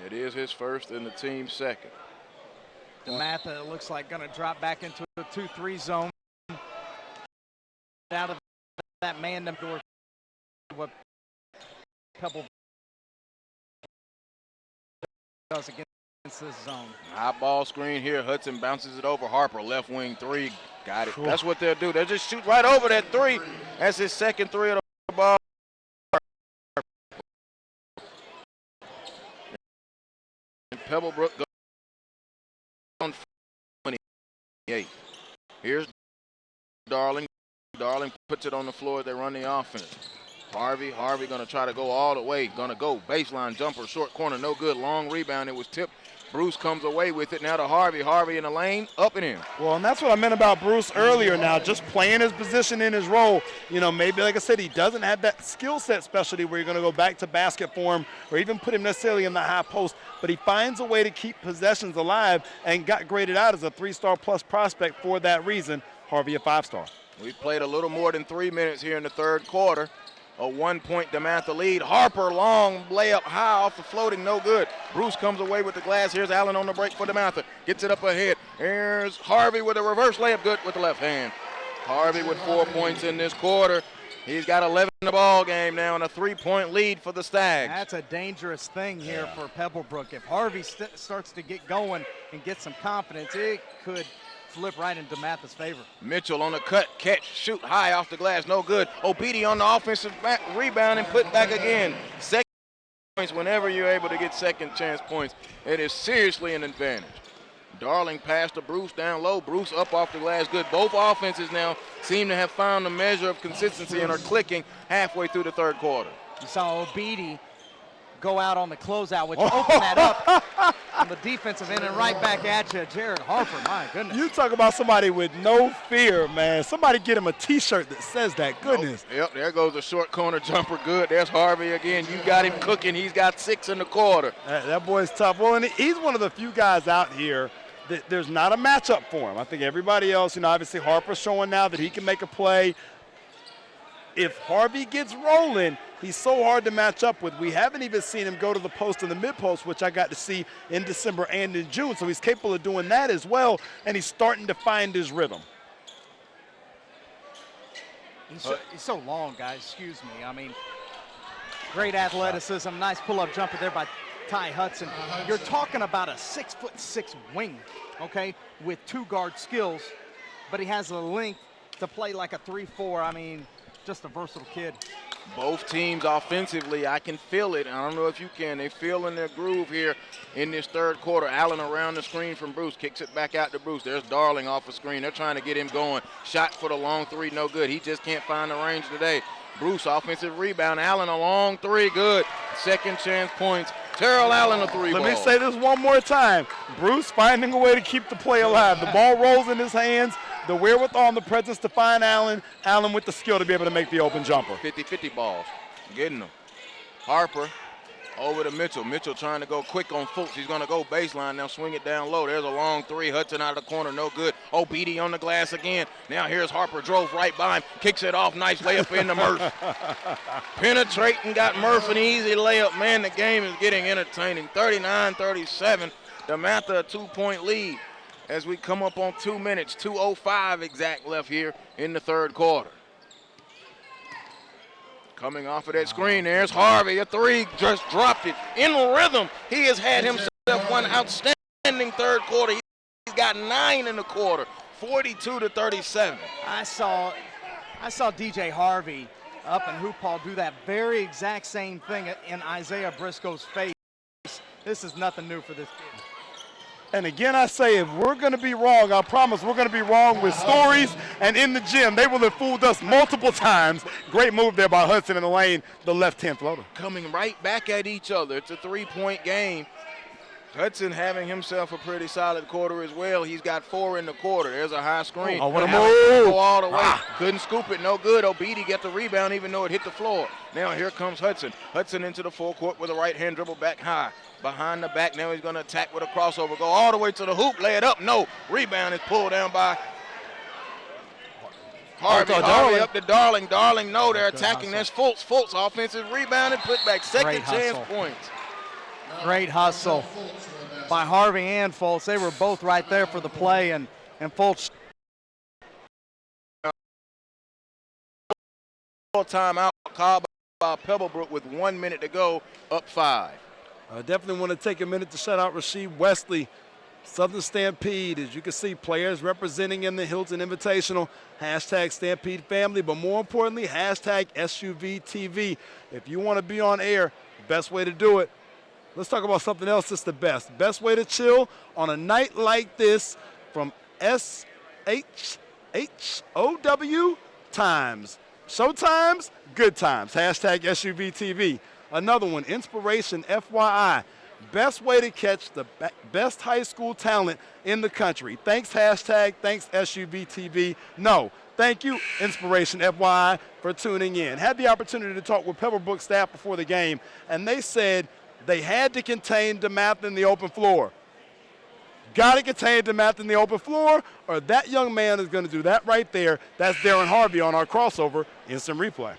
It is his first and the team's second. Dematha, it looks like, going to drop back into a 2-3 zone. Out of that man door, what Pebblebrook does against this zone. High ball screen here. Hudson bounces it over Harper. Left wing three. Got it. Cool. That's what they'll do. They'll just shoot right over that three. That's his second three of the ball. And Pebblebrook goes on 28. Here's Darling. Darling puts it on the floor. They run the offense. Harvey going to try to go all the way. Going to go. Baseline jumper, short corner, no good. Long rebound. It was tipped. Bruce comes away with it now to Harvey. Harvey in the lane, up and in. Well, and that's what I meant about Bruce earlier now, just playing his position in his role. Maybe, like I said, he doesn't have that skill set specialty where you're going to go back to basket for him or even put him necessarily in the high post, but he finds a way to keep possessions alive and got graded out as a 3-star plus prospect for that reason. Harvey a 5-star. We've played a little more than 3 minutes here in the third quarter. A 1-point Dematha lead. Harper, long layup high off the floating, no good. Bruce comes away with the glass. Here's Allen on the break for Dematha. Gets it up ahead. Here's Harvey with a reverse layup, good with the left hand. Harvey with 4 points in this quarter. He's got 11 in the ball game now and a 3-point lead for the Stags. That's a dangerous thing here for Pebblebrook. If Harvey starts to get going and get some confidence, it could flip right in Dematha's favor. Mitchell on the cut, catch, shoot high off the glass, no good. Obidi on the offensive rebound and put back again. Second points whenever you're able to get second chance points. It is seriously an advantage. Darling pass to Bruce down low. Bruce up off the glass, good. Both offenses now seem to have found a measure of consistency and are clicking halfway through the third quarter. You saw Obidi go out on the closeout, which opened that up on the defensive end and right back at you, Jared Harper. My goodness. You talk about somebody with no fear, man. Somebody get him a T-shirt that says that. Goodness. Nope. Yep, there goes the short corner jumper. Good. There's Harvey again. You got him cooking. He's got 6 in the quarter. That boy's tough. Well, and he's one of the few guys out here that there's not a matchup for him. I think everybody else, obviously Harper's showing now that he can make a play. If Harvey gets rolling, he's so hard to match up with. We haven't even seen him go to the post and the mid-post, which I got to see in December and in June. So he's capable of doing that as well, and he's starting to find his rhythm. He's so long, guys. Excuse me. I mean, great athleticism. Nice pull-up jumper there by Ty Hudson. You're talking about a 6'6" wing, okay, with 2 guard skills, but he has the length to play like a 3-4. I mean, just a versatile kid. Both teams offensively, I can feel it. I don't know if you can. They feel in their groove here in this third quarter. Allen around the screen from Bruce, kicks it back out to Bruce. There's Darling off the screen. They're trying to get him going. Shot for the long three, no good. He just can't find the range today. Bruce, offensive rebound. Allen, a long three, good. Second chance points. Terrell Allen, a three ball. Let me say this one more time. Bruce finding a way to keep the play alive. The ball rolls in his hands. The wherewithal and the presence to find Allen. Allen with the skill to be able to make the open jumper. 50-50 balls. Getting them. Harper over to Mitchell. Mitchell trying to go quick on Fultz. He's going to go baseline. Now swing it down low. There's a long three. Hudson out of the corner. No good. Oh, Beatty on the glass again. Now here's Harper. Drove right by him. Kicks it off. Nice layup into Murph. Penetrating. Got Murph an easy layup. Man, the game is getting entertaining. 39-37. Dematha, a 2-point lead as we come up on 2 minutes. 2:05 exact left here in the third quarter. Coming off of that screen, there's Harvey, a three, just dropped it. In rhythm, he has had himself one outstanding third quarter. He's got 9 in the quarter, 42-37. I saw DJ Harvey up in Hoop Hall do that very exact same thing in Isaiah Briscoe's face. This is nothing new for this kid. And again, I say, if we're going to be wrong, I promise we're going to be wrong with stories and in the gym. They will have fooled us multiple times. Great move there by Hudson in the lane, the left-hand floater. Coming right back at each other. It's a 3-point game. Hudson having himself a pretty solid quarter as well. He's got 4 in the quarter. There's a high screen. Oh, what a move. Go all the way. Couldn't scoop it. No good. Obedi get the rebound even though it hit the floor. Now here comes Hudson. Hudson into the full court with a right-hand dribble back high. Behind the back. Now he's going to attack with a crossover. Go all the way to the hoop. Lay it up. No. Rebound is pulled down by Harvey. Harvey up to Darling. Darling, no. They're attacking. That's Fultz. Fultz offensive rebound and put back. Second chance points. Great hustle by Harvey and Fultz. They were both right there for the play, and Fultz. Timeout called by Pebblebrook with 1 minute to go, up 5. I definitely want to take a minute to shout out Rasheed Wesley. Southern Stampede, as you can see, players representing in the Hilton Invitational, hashtag Stampede Family, but more importantly, hashtag SUVTV. If you want to be on air, best way to do it. Let's talk about something else that's the best. Best way to chill on a night like this from SHHOW Times. Showtimes, good times. Hashtag SUVTV. Another one, Inspiration FYI. Best way to catch the best high school talent in the country. Thanks, hashtag, thanks, SUVTV. No, thank you, Inspiration FYI, for tuning in. Had the opportunity to talk with Pebblebrook staff before the game, and they said they had to contain Dematha in the open floor. Got to contain Dematha in the open floor, or that young man is going to do that right there. That's Darren Harvey on our crossover instant replay.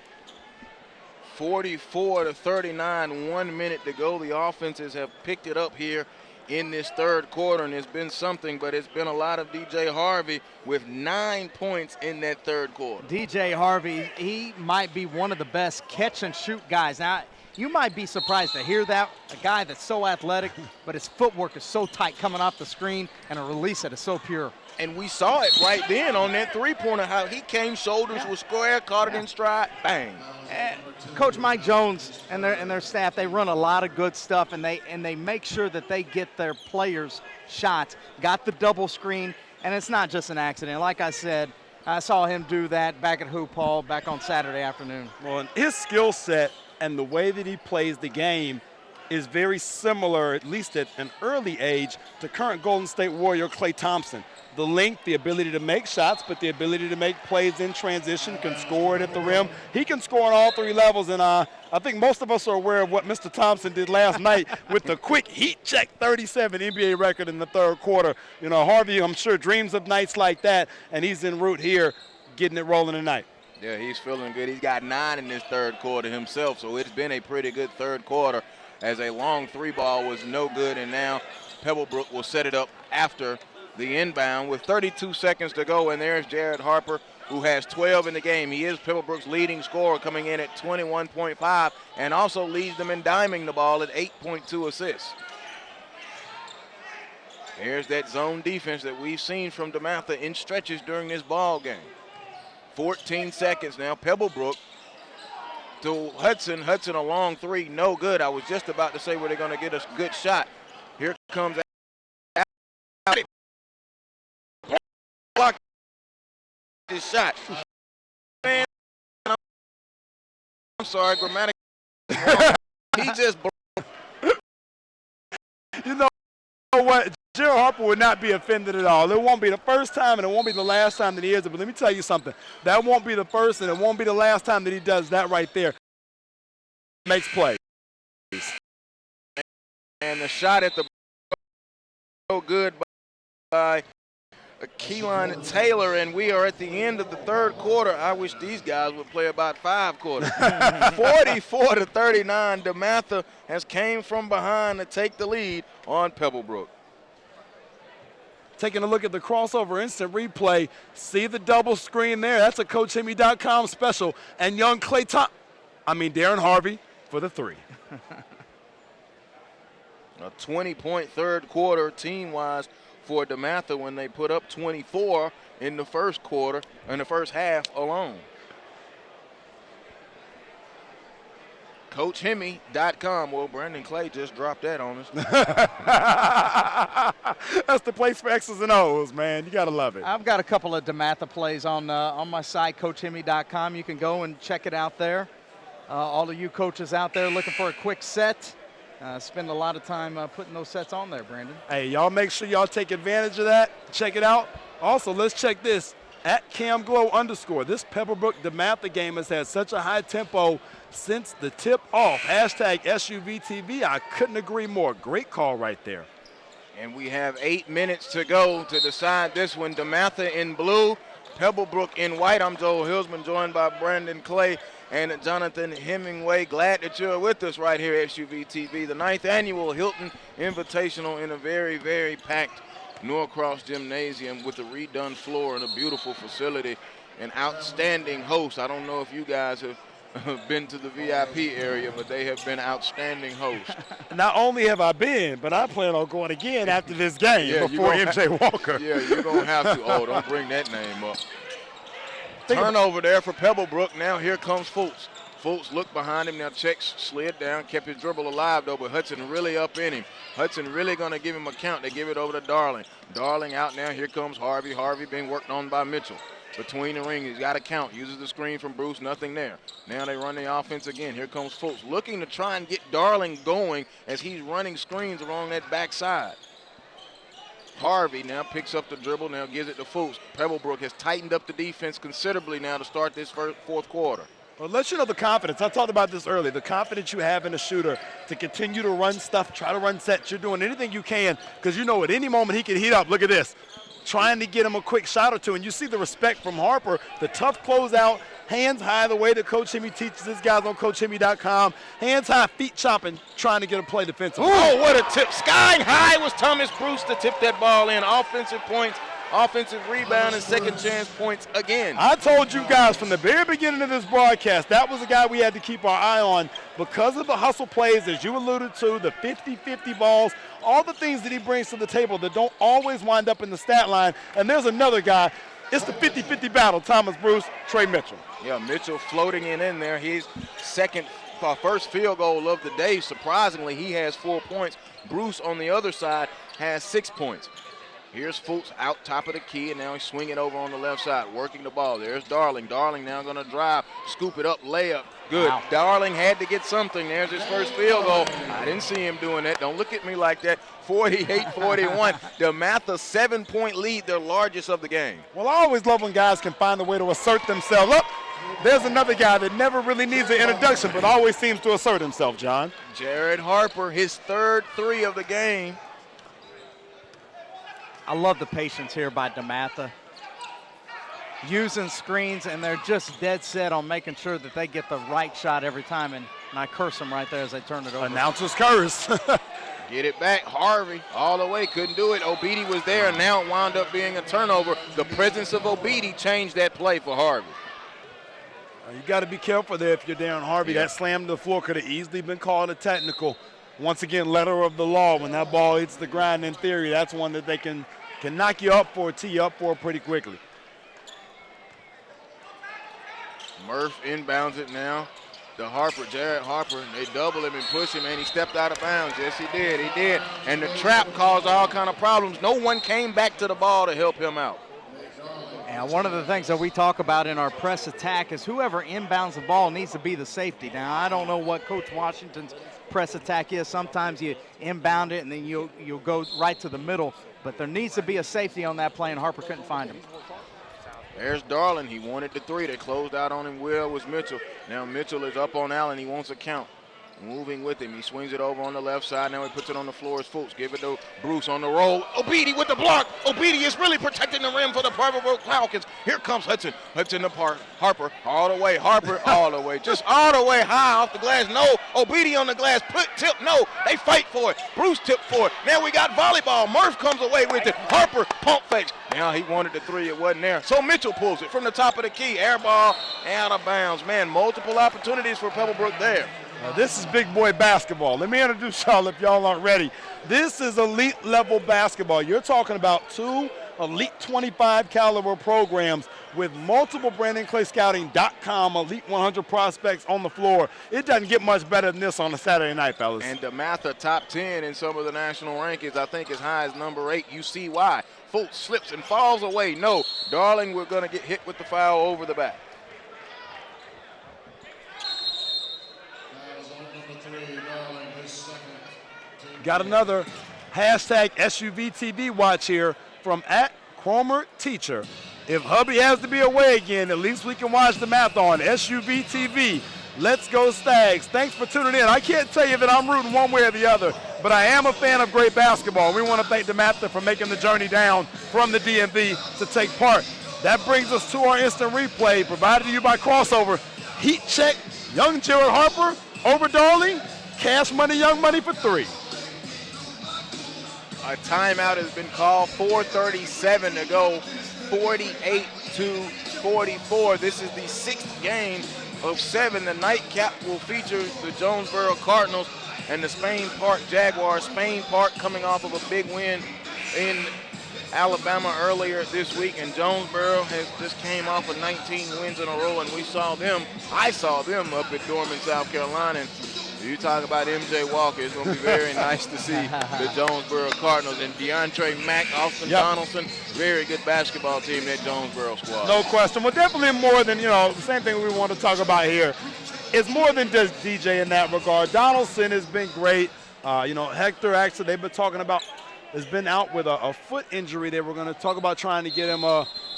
44-39, 1 minute to go. The offenses have picked it up here in this third quarter, and it's been something, but it's been a lot of DJ Harvey with 9 points in that third quarter. DJ Harvey, he might be one of the best catch-and-shoot guys. Now, you might be surprised to hear that, a guy that's so athletic, but his footwork is so tight coming off the screen, and a release that is so pure. And we saw it right then on that three-pointer, how he came, shoulders was square, caught it in stride, bang. And Coach Mike Jones and their staff, they run a lot of good stuff, and they make sure that they get their players shots. Got the double screen, and it's not just an accident. Like I said, I saw him do that back at Hoop Hall back on Saturday afternoon. Well, and his skill set and the way that he plays the game is very similar, at least at an early age, to current Golden State Warrior Klay Thompson. The length, the ability to make shots, but the ability to make plays in transition, can score it at the rim. He can score on all 3 levels, and I think most of us are aware of what Mr. Thompson did last night with the quick heat check 37 NBA record in the third quarter. You know, Harvey, I'm sure, dreams of nights like that, and he's en route here getting it rolling tonight. Yeah, he's feeling good. He's got 9 in this third quarter himself, so it's been a pretty good third quarter as a long 3-ball was no good, and now Pebblebrook will set it up after the inbound with 32 seconds to go, and there's Jared Harper, who has 12 in the game. He is Pebblebrook's leading scorer, coming in at 21.5, and also leads them in diming the ball at 8.2 assists. There's that zone defense that we've seen from Dematha in stretches during this ball game. 14 seconds now. Pebblebrook to Hudson. Hudson a long three, no good. I was just about to say where they're going to get a good shot. Here comes block this shot. Man, I'm sorry, grammatically. He just. You know what? Gerald Harper would not be offended at all. It won't be the first time and it won't be the last time that he is it. But let me tell you something. That won't be the first and it won't be the last time that he does that right there. Makes plays. And the shot at the so good by Keelan Taylor, and we are at the end of the third quarter. I wish these guys would play about 5 quarters. 44-39, Dematha has came from behind to take the lead on Pebblebrook. Taking a look at the crossover instant replay, see the double screen there. That's a CoachHemmy.com special. And young Darren Harvey for the three. A 20-point third quarter team-wise for Dematha when they put up 24 in the first quarter, in the first half alone. CoachHemmy.com. Well, Brandon Clay just dropped that on us. That's the place for X's and O's, man. You got to love it. I've got a couple of Dematha plays on my site, CoachHemmy.com. You can go and check it out there. All of you coaches out there looking for a quick set, spend a lot of time putting those sets on there, Brandon. Hey, y'all make sure y'all take advantage of that. Check it out. Also, let's check this. At @CamGlow_. This Pebblebrook Dematha game has had such a high tempo since the tip off. #SUVTV. I couldn't agree more. Great call right there. And we have 8 minutes to go to decide this one. Dematha in blue, Pebblebrook in white. I'm Joel Hilsman, joined by Brandon Clay and Jonathan Hemingway. Glad that you're with us right here at SUVTV. The 9th annual Hilton Invitational in a very, very packed Norcross Gymnasium with a redone floor and a beautiful facility. An outstanding host. I don't know if you guys have been to the VIP area, but they have been outstanding hosts. Not only have I been, but I plan on going again after this game before MJ Walker. Yeah, you're going to have to. Oh, don't bring that name up. Turnover there for Pebblebrook. Now here comes Fultz. Fultz looked behind him. Now checks, slid down, kept his dribble alive, though, but Hudson really up in him. Hudson really going to give him a count. They give it over to Darling. Darling out now. Here comes Harvey. Harvey being worked on by Mitchell. Between the ring, he's got a count. Uses the screen from Bruce, nothing there. Now they run the offense again. Here comes Fultz, looking to try and get Darling going as he's running screens along that backside. Harvey now picks up the dribble, now gives it to Fultz. Pebblebrook has tightened up the defense considerably now to start this fourth quarter. Well, let you know the confidence. I talked about this earlier. The confidence you have in a shooter to continue to run stuff, try to run sets. You're doing anything you can because you know at any moment he can heat up. Look at this. Trying to get him a quick shot or two. And you see the respect from Harper, the tough closeout, hands high, the way that Coach Hemmy teaches his guys on CoachHemmy.com. Hands high, feet chopping, trying to get a play defensively. Oh, what a tip. Sky high was Thomas Bruce to tip that ball in. Offensive points, offensive rebound, and second chance points again. I told you guys from the very beginning of this broadcast, that was a guy we had to keep our eye on because of the hustle plays, as you alluded to, the 50-50 balls, all the things that he brings to the table that don't always wind up in the stat line. And there's another guy. It's the 50-50 battle, Thomas Bruce, Trey Mitchell. Yeah, Mitchell floating in there. His first field goal of the day. Surprisingly, he has 4 points. Bruce on the other side has 6 points. Here's Fultz out top of the key, and now he's swinging over on the left side, working the ball. There's Darling. Darling now going to drive, scoop it up, layup. Good. Wow. Darling had to get something. There's his first field goal. I didn't see him doing that. Don't look at me like that. 48-41. Dematha 7-point lead, their largest of the game. Well, I always love when guys can find a way to assert themselves. Look, there's another guy that never really needs an introduction, but always seems to assert himself, John. Jared Harper, his third three of the game. I love the patience here by Dematha. Using screens, and they're just dead set on making sure that they get the right shot every time, and I curse them right there as they turn it over. Announcer's curse. Get it back, Harvey, all the way, couldn't do it. Obidi was there, and now it wound up being a turnover. The presence of Obidi changed that play for Harvey. You got to be careful there if you're Darren Harvey. Yeah. That slam to the floor could have easily been called a technical. Once again, letter of the law. When that ball hits the ground, in theory, that's one that they can knock you up for, tee you up for pretty quickly. Murph inbounds it now to Harper, Jared Harper. They double him and push him, and he stepped out of bounds. Yes, he did. He did. And the trap caused all kind of problems. No one came back to the ball to help him out. And one of the things that we talk about in our press attack is whoever inbounds the ball needs to be the safety. Now, I don't know what Coach Washington's press attack is. Sometimes you inbound it and then you'll go right to the middle. But there needs to be a safety on that play, and Harper couldn't find him. There's Darling. He wanted the three. They closed out on him well was Mitchell. Now Mitchell is up on Allen. He wants a count. Moving with him. He swings it over on the left side. Now he puts it on the floor as Fultz. Give it to Bruce on the roll. Obedi with the block. Obedi is really protecting the rim for the Pebblebrook Falcons. Here comes Hudson. Hudson to Harper. All the way. Harper all the way. Just all the way high off the glass. No. Obedi on the glass. Tip. No. They fight for it. Bruce tip for it. Now we got volleyball. Murph comes away with it. Harper pump fakes. Now he wanted the three. It wasn't there. So Mitchell pulls it from the top of the key. Air ball out of bounds. Man, multiple opportunities for Pebblebrook there. Now, this is big boy basketball. Let me introduce y'all if y'all aren't ready. This is elite level basketball. You're talking about two elite 25 caliber programs with multiple BrandonClayScouting.com elite 100 prospects on the floor. It doesn't get much better than this on a Saturday night, fellas. And Dematha top 10 in some of the national rankings. I think as high as number 8. You see why. Fultz slips and falls away. No. Darling, we're going to get hit with the foul over the back. Got another hashtag SUVTV watch here from @CromerTeacher. If hubby has to be away again, at least we can watch the math on SUVTV. Let's go Stags. Thanks for tuning in. I can't tell you that I'm rooting one way or the other, but I am a fan of great basketball. We want to thank Dematha for making the journey down from the DMV to take part. That brings us to our instant replay provided to you by Crossover. Heat check, young Jared Harper over Darling. Cash money, young money for three. A timeout has been called, 4:37 to go, 48-44. This is the 6th game of 7. The nightcap will feature the Jonesboro Cardinals and the Spain Park Jaguars. Spain Park coming off of a big win in Alabama earlier this week, and Jonesboro has just came off of 19 wins in a row, and I saw them up at Dorman, South Carolina. And you talk about MJ Walker, it's going to be very nice to see the Jonesboro Cardinals and DeAndre Mack, Austin Donaldson. Very good basketball team, that Jonesboro squad. No question. Well, definitely more than, the same thing we want to talk about here. It's more than just DJ in that regard. Donaldson has been great. Hector, actually, they've been talking about, has been out with a foot injury. They were going to talk about trying to get him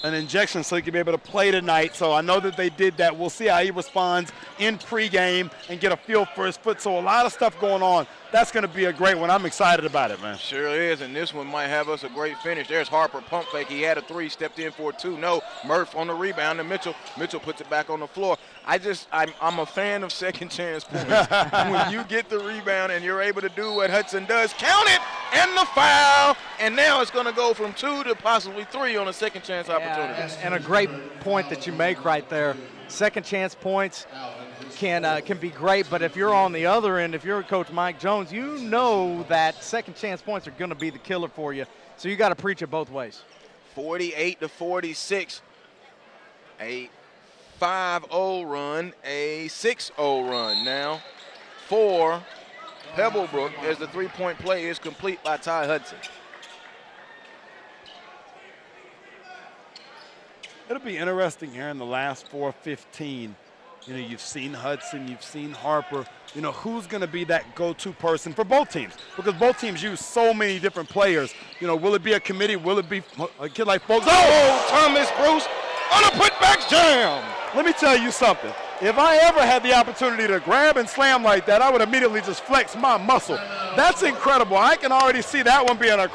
an injection so he could be able to play tonight. So I know that they did that. We'll see how he responds in pregame and get a feel for his foot. So a lot of stuff going on. That's going to be a great one. I'm excited about it, man. Sure is, and this one might have us a great finish. There's Harper, pump fake. He had a 3, stepped in for a 2. No, Murph on the rebound, and Mitchell puts it back on the floor. I'm a fan of second chance points. When you get the rebound and you're able to do what Hudson does, count it, and the foul, and now it's going to go from 2 to possibly 3 on a second chance opportunity. And a great point that you make right there. Second chance points can be great, but if you're on the other end, if you're Coach Mike Jones, you know that second chance points are going to be the killer for you. So you got to preach it both ways. 48-46, a 5-0 run, a 6-0 run now for Pebblebrook as the three-point play is complete by Ty Hudson. It'll be interesting here in the last 4:15. You've seen Hudson, you've seen Harper. Who's going to be that go-to person for both teams? Because both teams use so many different players. Will it be a committee? Will it be a kid like Folks? Oh, Thomas Bruce on a putback jam. Let me tell you something. If I ever had the opportunity to grab and slam like that, I would immediately just flex my muscle. That's incredible. I can already see that one being a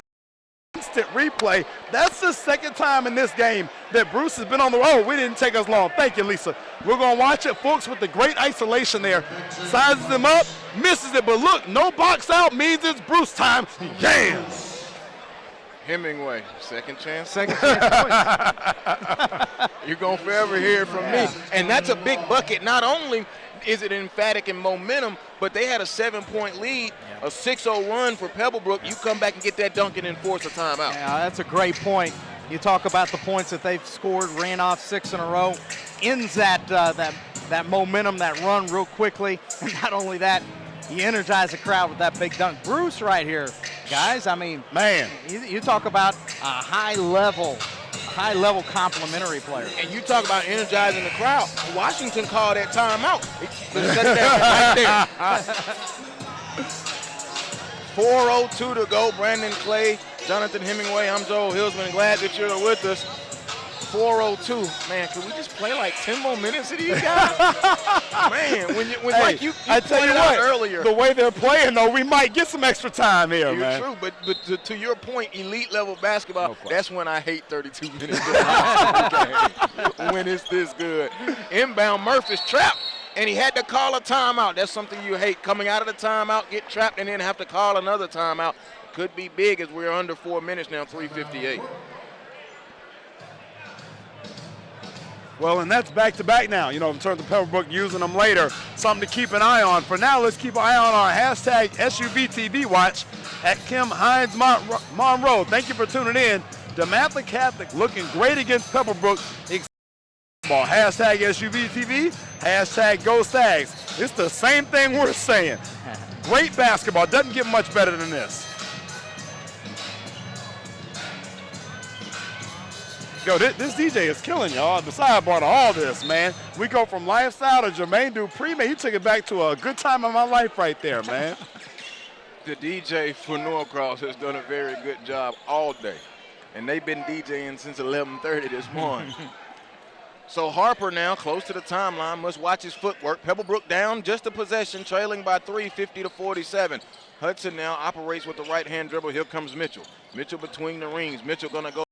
instant replay. That's the second time in this game that Bruce has been on the road. We didn't take us long. Thank you, Lisa. We're going to watch it, folks, with the great isolation there. Sizes him up, misses it, but look, no box out means it's Bruce time. Damn. Hemingway, second chance. Second chance points. You're going to forever hear it from me. And that's a big bucket. Not only is it emphatic in momentum, but they had a 7-point lead, a 6-0 run for Pebblebrook. You come back and get that dunk and enforce a timeout. Yeah, that's a great point. You talk about the points that they've scored, ran off 6 in a row, ends that momentum, that run real quickly. And not only that, he energized the crowd with that big dunk. Bruce right here, guys. I mean, man, you talk about a high-level complimentary player. And you talk about energizing the crowd. Washington called that timeout. Set that right there. 4:02 to go. Brandon Clay, Jonathan Hemingway. I'm Joel Hilsman. Glad that you're with us. 4:02. Man, can we just play like 10 more minutes of these guys? Man, like you I tell you what, earlier. the way they're playing, though, we might get some extra time here, man. You're true, but to your point, elite level basketball, that's when I hate 32 minutes when it's this good. Inbound, Murphy's trapped, and he had to call a timeout. That's something you hate. Coming out of the timeout, get trapped, and then have to call another timeout. Could be big as we're under 4 minutes now, 3:58. Well, and that's back-to-back now, in terms of Pebblebrook using them later. Something to keep an eye on. For now, let's keep an eye on our hashtag SUVTV watch at Kim Hines Monroe. Thank you for tuning in. Dematha Catholic looking great against Pebblebrook. Hashtag SUVTV, hashtag Go Stags. It's the same thing we're saying. Great basketball. Doesn't get much better than this. Yo, this DJ is killing y'all. The sidebar to all this, man. We go from lifestyle to Jermaine Dupree, man. He took it back to a good time in my life right there, man. The DJ for Norcross has done a very good job all day. And they've been DJing since 11:30 this morning. So Harper now close to the timeline, must watch his footwork. Pebblebrook down just a possession, trailing by 3, 50-47. Hudson now operates with the right-hand dribble. Here comes Mitchell. Mitchell between the rings. Mitchell gonna go.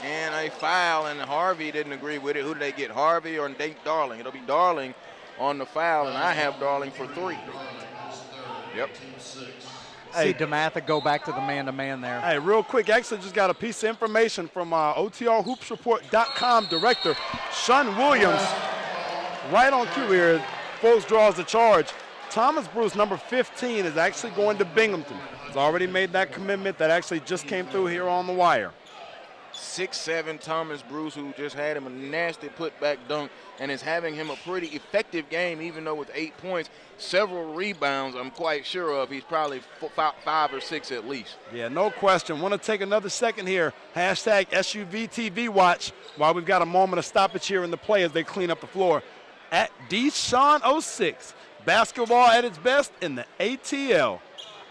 And a foul, and Harvey didn't agree with it. Who did they get, Harvey or Nate Darling? It'll be Darling on the foul, and I have Darling for 3. Yep. See Dematha go back to the man-to-man there. Hey, real quick, actually just got a piece of information from OTRHoopsReport.com director Sean Williams. Right on cue here, folks draws the charge. Thomas Bruce, number 15, is actually going to Binghamton. He's already made that commitment. That actually just came through here on the wire. 6'7" Thomas Bruce, who just had him a nasty putback dunk and is having him a pretty effective game, even though with 8 points, several rebounds I'm quite sure of. He's probably 5 or 6 at least. Yeah, no question. Want to take another second here. Hashtag SUVTV watch while we've got a moment of stoppage here in the play as they clean up the floor. At DShawn06, basketball at its best in the ATL.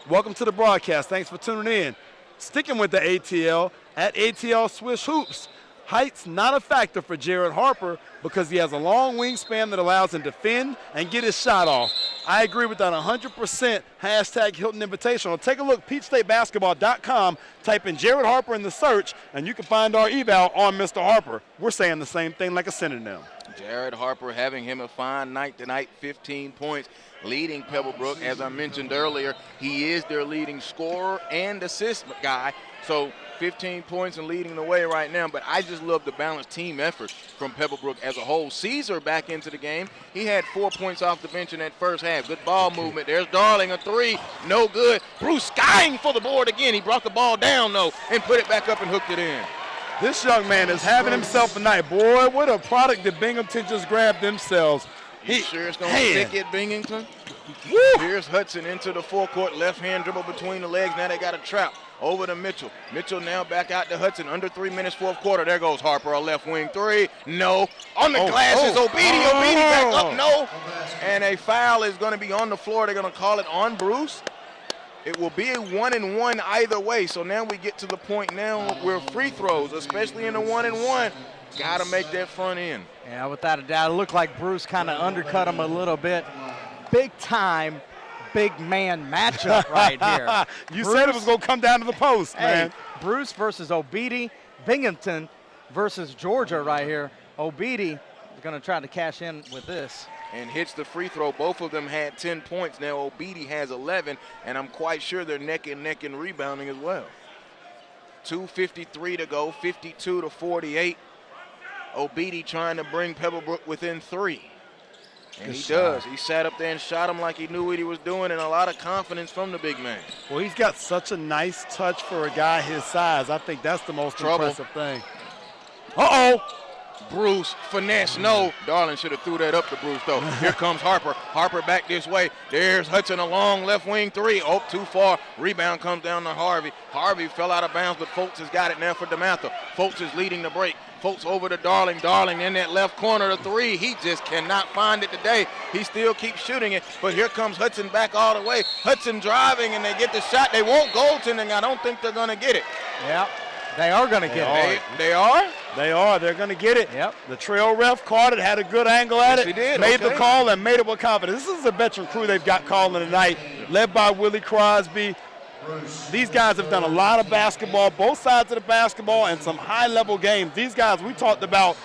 Welcome to the broadcast. Thanks for tuning in. Sticking with the ATL, at ATL Swiss Hoops. Height's not a factor for Jared Harper because he has a long wingspan that allows him to defend and get his shot off. I agree with that 100%. Hashtag Hilton Invitational. Take a look, PeachStateBasketball.com. Type in Jared Harper in the search, and you can find our eval on Mr. Harper. We're saying the same thing like a synonym. Jared Harper having him a fine night tonight, 15 points, leading Pebblebrook. As I mentioned earlier, he is their leading scorer and assist guy. So 15 points and leading the way right now, but I just love the balanced team effort from Pebblebrook as a whole. Caesar back into the game. He had 4 points off the bench in that first half. Good ball movement. There's Darling, a 3, no good. Bruce skying for the board again. He brought the ball down, though, and put it back up and hooked it in. This young man is having himself a night. Boy, what a product that Binghamton just grabbed themselves. You sure it's going to stick at Binghamton? Woo! Here's Hudson into the forecourt, left-hand dribble between the legs. Now they got a trap. Over to Mitchell. Mitchell now back out to Hudson. Under 3 minutes, fourth quarter. There goes Harper, a left wing 3. No. On the glass is Obedi. Obedi back up. No. And a foul is going to be on the floor. They're going to call it on Bruce. It will be a 1-and-1 either way. So now we get to the point now where free throws, especially in the 1-and-1, got to make that front end. Yeah, without a doubt. It looked like Bruce kind of undercut him a little bit. Big time, big man matchup right here. You said it was going to come down to the post, man. Bruce versus Obedi. Binghamton versus Georgia right here. Obedi is going to try to cash in with this. And hits the free throw. Both of them had 10 points. Now Obedi has 11, and I'm quite sure they're neck and neck in rebounding as well. 2:53 to go, 52-48. Obedi trying to bring Pebblebrook within 3. And he does. He sat up there and shot him like he knew what he was doing, and a lot of confidence from the big man. Well, he's got such a nice touch for a guy his size. I think that's the most impressive thing. Uh-oh. Bruce, finesse, no. Darling should have threw that up to Bruce, though. Here comes Harper. Harper back this way. There's Hudson, a long left wing three. Oh, too far. Rebound comes down to Harvey. Harvey fell out of bounds, but Foltz has got it now for Dematha. Foltz is leading the break. Foltz over to Darling. Darling in that left corner, the three. He just cannot find it today. He still keeps shooting it, but here comes Hudson back all the way. Hudson driving, and they get the shot. They won't goaltending. I don't think they're going to get it. Yeah, they are going to get it. They are? They are. They're going to get it. Yep. The trail ref caught it, had a good angle at Yes, it. he did. Made Okay. the call and made it with confidence. This is a veteran crew they've got calling tonight, led by Willie Crosby. These guys have done a lot of basketball, both sides of the basketball, and some high-level games. These guys, we talked about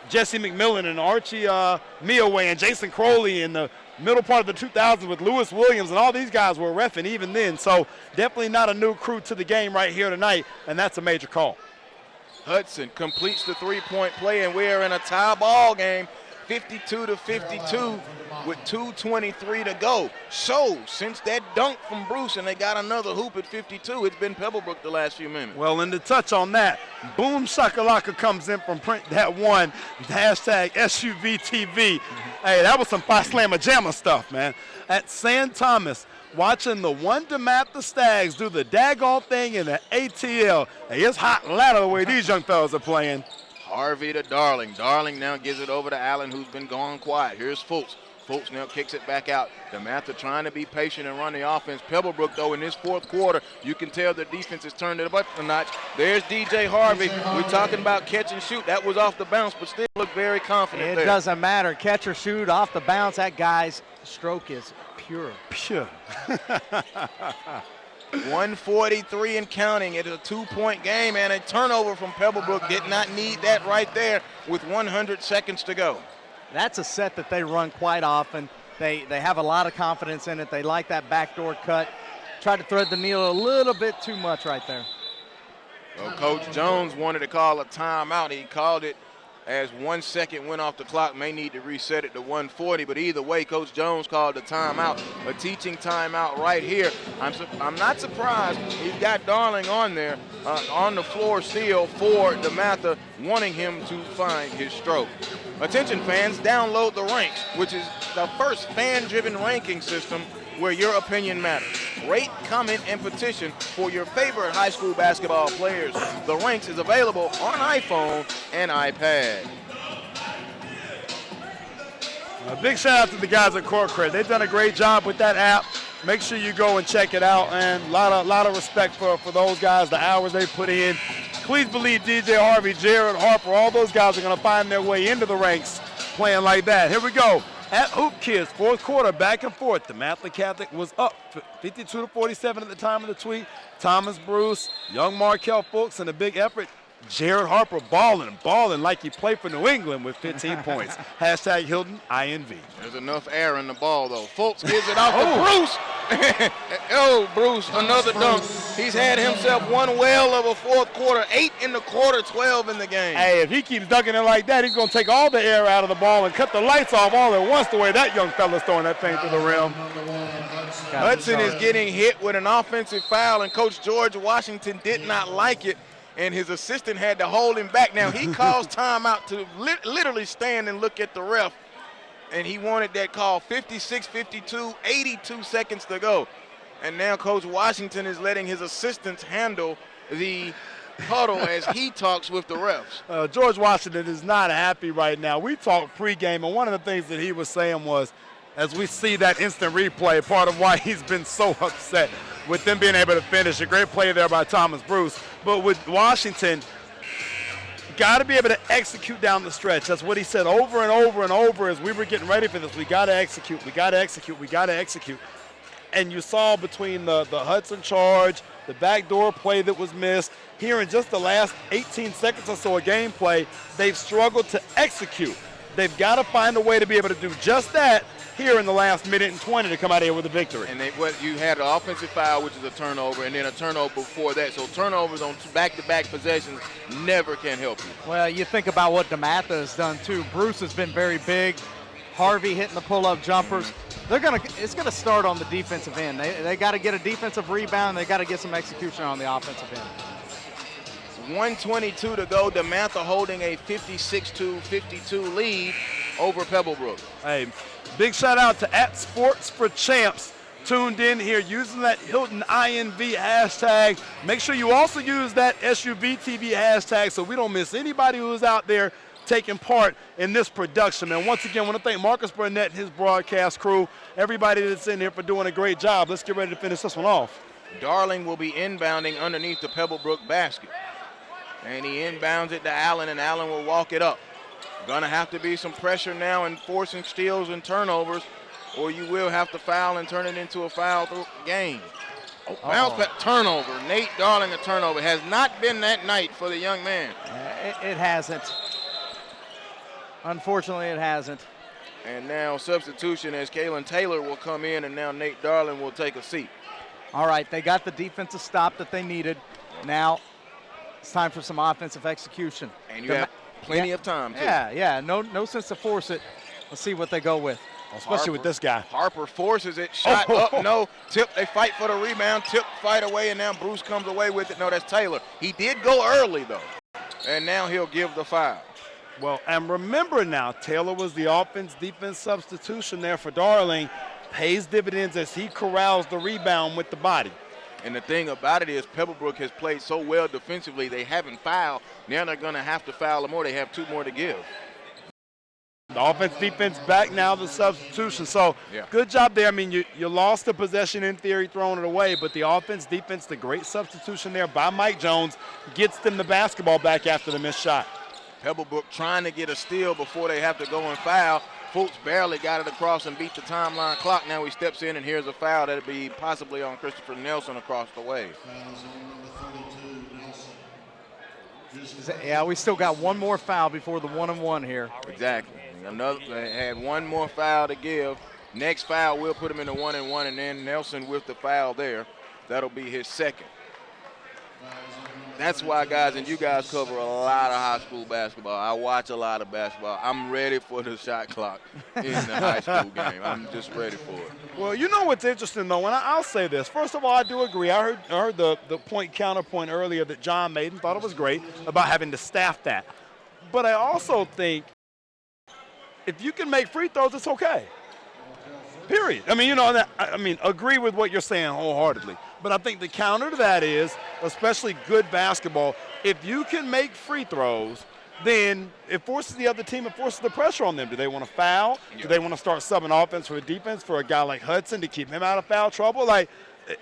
Jesse McMillan and Archie Meaway and Jason Crowley in the middle part of the 2000s with Lewis Williams, and all these guys were reffing even then. So definitely not a new crew to the game right here tonight, and that's a major call. Hudson completes the three-point play, and we are in a tie ball game, 52-52 with 2:23 to go. So, since that dunk from Bruce and they got another hoop at 52, it's been Pebblebrook the last few minutes. Well, and to touch on that, Boom Shakalaka comes in from print that one, hashtag SUVTV. Hey, that was some Slamma Jamma stuff, man. At San Thomas, watching the one Dematha Stags do the daggone thing in the ATL. Hey, it's hot and loud the way these young fellas are playing. Harvey to Darling. Darling now gives it over to Allen, who's been going quiet. Here's Fultz. Fultz now kicks it back out. Dematha trying to be patient and run the offense. Pebblebrook, though, in this fourth quarter, you can tell the defense has turned it up a notch. There's DJ Harvey. We're talking about catch and shoot. That was off the bounce, but still looked very confident there. It doesn't matter. Catch or shoot, off the bounce, that guy's stroke is pure. Pure. 143 and counting. It's a two-point game, and a turnover from Pebblebrook. Did not need that right there with 100 seconds to go. That's a set that they run quite often. They have a lot of confidence in it. They like that backdoor cut. Tried to thread the needle a little bit too much right there. Well, Coach Jones wanted to call a timeout. He called it as 1 second went off the clock. May need to reset it to 140, but either way, Coach Jones called a timeout, a teaching timeout right here. I'm not surprised. He's got Darling on there, on the floor still for Dematha, wanting him to find his stroke. Attention fans, download the Ranks, which is the first fan-driven ranking system where your opinion matters. Rate, comment, and petition for your favorite high school basketball players. The Ranks is available on iPhone and iPad. A big shout out to the guys at Court Credit. They've done a great job with that app. Make sure you go and check it out, and a lot of respect for those guys, the hours they put in. Please believe DJ Harvey, Jared Harper, all those guys are going to find their way into the ranks playing like that. Here we go. At Hoop Kids, fourth quarter, back and forth. Dematha Catholic was up 52-47 at the time of the tweet. Thomas Bruce, young Markel Fultz, and a big effort. Jared Harper balling like he played for New England with 15 points. Hashtag Hilton INV. There's enough air in the ball, though. Fultz gives it off to Bruce. Oh, Bruce, another dunk. He's had himself one well of a fourth quarter, 8 in the quarter, 12 in the game. Hey, if he keeps dunking it like that, he's going to take all the air out of the ball and cut the lights off all at once the way that young fella's throwing that thing to the rim. Hudson is getting hit with an offensive foul, and Coach George Washington did not like it, and his assistant had to hold him back. Now, he calls timeout to literally stand and look at the ref, and he wanted that call. 56-52, 82 seconds to go. And now Coach Washington is letting his assistants handle the huddle as he talks with the refs. George Washington is not happy right now. We talked pregame, and one of the things that he was saying was, as we see that instant replay, part of why he's been so upset with them being able to finish. A great play there by Thomas Bruce. But with Washington, got to be able to execute down the stretch. That's what he said over and over and over as we were getting ready for this. We got to execute. We got to execute. We got to execute. And you saw between the Hudson charge, the backdoor play that was missed, here in just the last 18 seconds or so of gameplay, they've struggled to execute. They've got to find a way to be able to do just that here in the last minute and 20 to come out here with a victory. And you had an offensive foul, which is a turnover, and then a turnover before that. So turnovers on back-to-back possessions never can help you. Well, you think about what Dematha has done, too. Bruce has been very big. Harvey hitting the pull-up jumpers. It's gonna start on the defensive end. They got to get a defensive rebound. They got to get some execution on the offensive end. 1:22 to go. Dematha holding a 56-52 lead over Pebblebrook. Hey, big shout out to @Sports4Champs. Tuned in here using that Hilton INV hashtag. Make sure you also use that SUVTV hashtag so we don't miss anybody who's out there taking part in this production. And once again, I want to thank Marcus Burnett and his broadcast crew, everybody that's in here for doing a great job. Let's get ready to finish this one off. Darling will be inbounding underneath the Pebblebrook basket. And he inbounds it to Allen, and Allen will walk it up. Gonna have to be some pressure now in forcing steals and turnovers, or you will have to foul and turn it into a foul game. Bounce back turnover. Nate Darling, a turnover. Has not been that night for the young man. It hasn't. Unfortunately, it hasn't. And now substitution as Kalen Taylor will come in, and now Nate Darling will take a seat. All right, they got the defensive stop that they needed. Now it's time for some offensive execution. And you have plenty of time, too. Yeah. No sense to force it. Let's see what they go with. Especially with this guy. Harper forces it, shot up, no, tip, they fight for the rebound, tip, fight away, and now Bruce comes away with it. No, that's Taylor. He did go early, though, and now he'll give the foul. Well, and remember now, Taylor was the offense-defense substitution there for Darling. Pays dividends as he corrals the rebound with the body. And the thing about it is Pebblebrook has played so well defensively, they haven't fouled. Now they're going to have to foul them more. They have 2 more to give. The offense-defense back now, the substitution. So good job there. I mean, you lost the possession in theory, throwing it away, but the offense-defense, the great substitution there by Mike Jones, gets them the basketball back after the missed shot. Pebblebrook trying to get a steal before they have to go and foul. Fultz barely got it across and beat the timeline clock. Now he steps in, and here's a foul that'll be possibly on Christopher Nelson across the way. Yeah, we still got one more foul before the 1-and-1 here. Exactly. They had one more foul to give. Next foul will put him in the 1-and-1, and then Nelson with the foul there. That'll be his second. That's why, guys, and you guys cover a lot of high school basketball. I watch a lot of basketball. I'm ready for the shot clock in the high school game. I'm just ready for it. Well, you know what's interesting, though, and I'll say this. First of all, I do agree. I heard the counterpoint earlier that John made and thought it was great about having to staff that. But I also think if you can make free throws, it's okay. Period. I mean, agree with what you're saying wholeheartedly. But I think the counter to that is, especially good basketball, if you can make free throws, then it forces the other team, it forces the pressure on them. Do they want to foul? Yeah. Do they want to start subbing offense for defense for a guy like Hudson to keep him out of foul trouble? Like,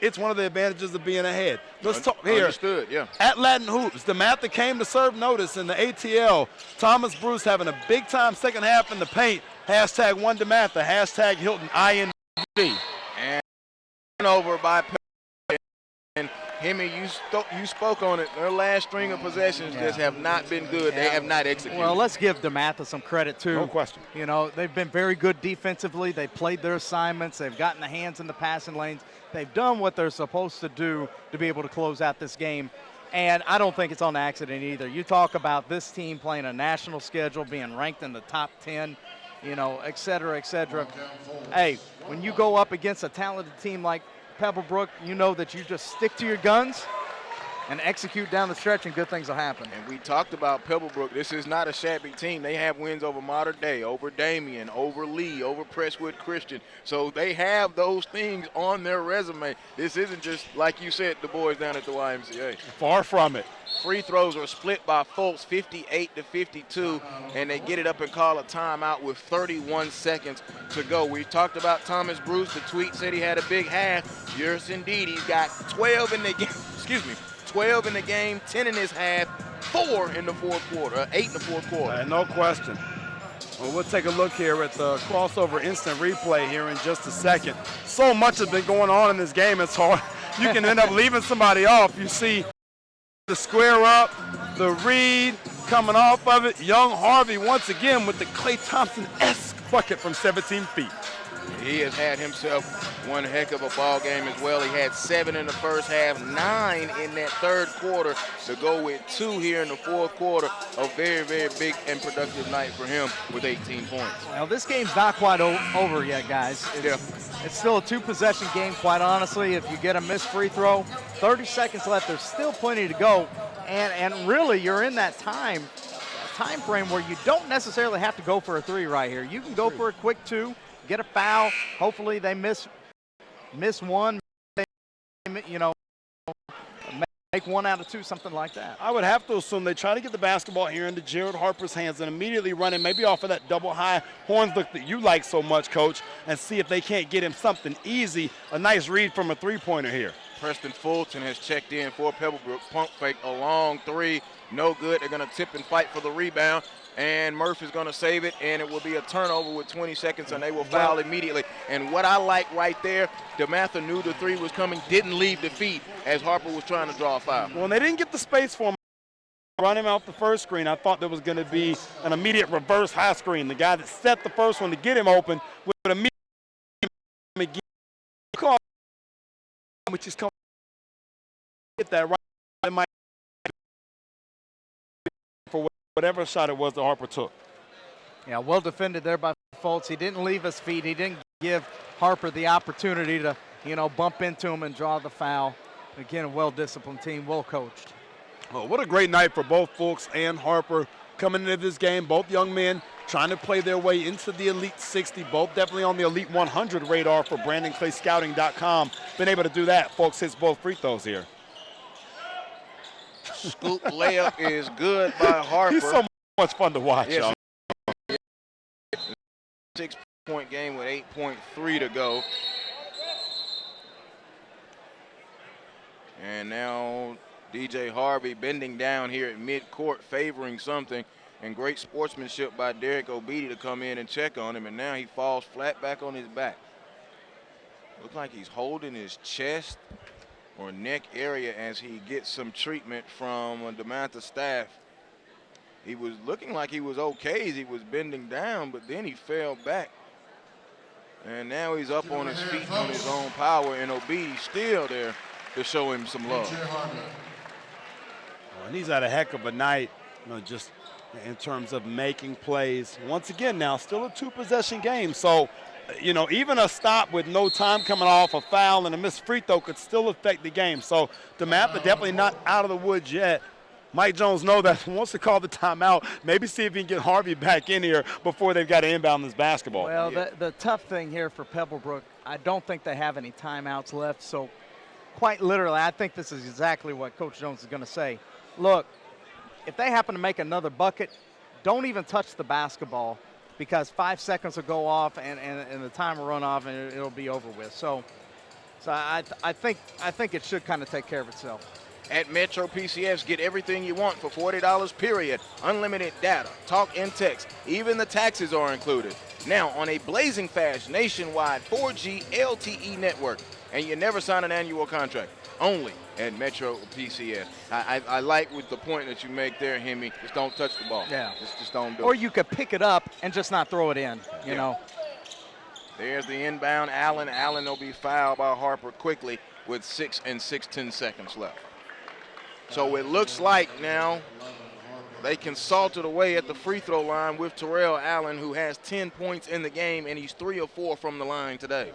it's one of the advantages of being ahead. Let's talk here. Understood, yeah. At Latin Hoops, Dematha came to serve notice in the ATL. Thomas Bruce having a big-time second half in the paint. Hashtag one Dematha, hashtag Hilton INV. And over by and Hemi, you spoke on it. Their last string of possessions just have not been good. They have not executed. Well, let's give Dematha some credit, too. No question. You know, they've been very good defensively. They played their assignments. They've gotten the hands in the passing lanes. They've done what they're supposed to do to be able to close out this game. And I don't think it's on accident either. You talk about this team playing a national schedule, being ranked in the top 10, you know, et cetera, et cetera. Hey, when you go up against a talented team like Pebblebrook, you know that you just stick to your guns and execute down the stretch, and good things will happen. And we talked about Pebblebrook. This is not a shabby team. They have wins over Modern Day, over Damien, over Lee, over Presswood Christian. So they have those things on their resume. This isn't just, like you said, the boys down at the YMCA. Far from it. Free throws are split by Fultz, 58-52, and they get it up and call a timeout with 31 seconds to go. We talked about Thomas Bruce. The tweet said he had a big half. Yes, indeed. He's got 12 in the game. 12 in the game, 10 in his half, 4 in the fourth quarter, 8 in the fourth quarter. No question. Well, we'll take a look here at the crossover instant replay here in just a second. So much has been going on in this game, it's hard. You can end up leaving somebody off. You see the square up, the read coming off of it. Young Harvey once again with the Klay Thompson-esque bucket from 17 feet. He has had himself one heck of a ball game as well. He had 7 in the first half, 9 in that third quarter to go with 2 here in the fourth quarter. A very, very big and productive night for him with 18 points. Well, this game's not quite over yet, guys. It's still a 2-possession game, quite honestly. If you get a missed free throw, 30 seconds left, there's still plenty to go. And really, you're in that time frame where you don't necessarily have to go for a 3 right here. You can go for a quick 2, get a foul. Hopefully they miss one, make 1 out of 2, something like that. I would have to assume they try to get the basketball here into Jared Harper's hands and immediately run it, maybe off of that double high horns look that you like so much, Coach, and see if they can't get him something easy. A nice read from a 3-pointer here. Preston Fulton has checked in for Pebblebrook. Pump fake, a long 3, no good. They're going to tip and fight for the rebound. And Murph is going to save it, and it will be a turnover with 20 seconds, and they will foul immediately. And what I like right there, Dematha knew the 3 was coming, didn't leave the feet as Harper was trying to draw a foul. Well, they didn't get the space for him. Run him off the first screen. I thought there was going to be an immediate reverse high screen. The guy that set the first one to get him open would immediately call, which is coming. Get that right. It might for whatever shot it was that Harper took. Yeah, well defended there by Fultz. He didn't leave his feet. He didn't give Harper the opportunity to, bump into him and draw the foul. Again, a well-disciplined team, well-coached. Well, what a great night for both Fultz and Harper coming into this game. Both young men trying to play their way into the Elite 60. Both definitely on the Elite 100 radar for BrandonClayScouting.com. Been able to do that. Fultz hits both free throws here. Scoop layup is good by Harper. He's so much fun to watch, yes. y'all. 6-point game with 8.3 to go. And now DJ Harvey bending down here at midcourt, favoring something, and great sportsmanship by Derek Obedi to come in and check on him, and now he falls flat back on his back. Looks like he's holding his chest or neck area as he gets some treatment from Dematha staff. He was looking like he was okay as he was bending down, but then he fell back. And now he's up on his feet on his own power, and Obedi still there to show him some love. And he's had a heck of a night, just in terms of making plays. Once again now, still a 2-possession game. So, even a stop with no time coming off, a foul and a missed free throw could still affect the game. So Dematha definitely not out of the woods yet. Mike Jones knows that wants to call the timeout, maybe see if he can get Harvey back in here before they've got to inbound this basketball. Well, the tough thing here for Pebblebrook, I don't think they have any timeouts left. So quite literally, I think this is exactly what Coach Jones is going to say. Look, if they happen to make another bucket, don't even touch the basketball, because 5 seconds will go off and the time will run off and it'll be over with. So I think it should kind of take care of itself. At Metro PCS, get everything you want for $40 period. Unlimited data, talk and text. Even the taxes are included. Now on a blazing fast nationwide 4G LTE network. And you never sign an annual contract. Only at Metro PCS. I like with the point that you make there, Hemi. Just don't touch the ball. Yeah. Just don't do it. Or you could pick it up and just not throw it in, you know. There's the inbound. Allen will be fouled by Harper quickly with 6 and 6/10 seconds left. So it looks like now they can salt it away at the free throw line with Terrell Allen, who has 10 points in the game, and he's 3 of 4 from the line today.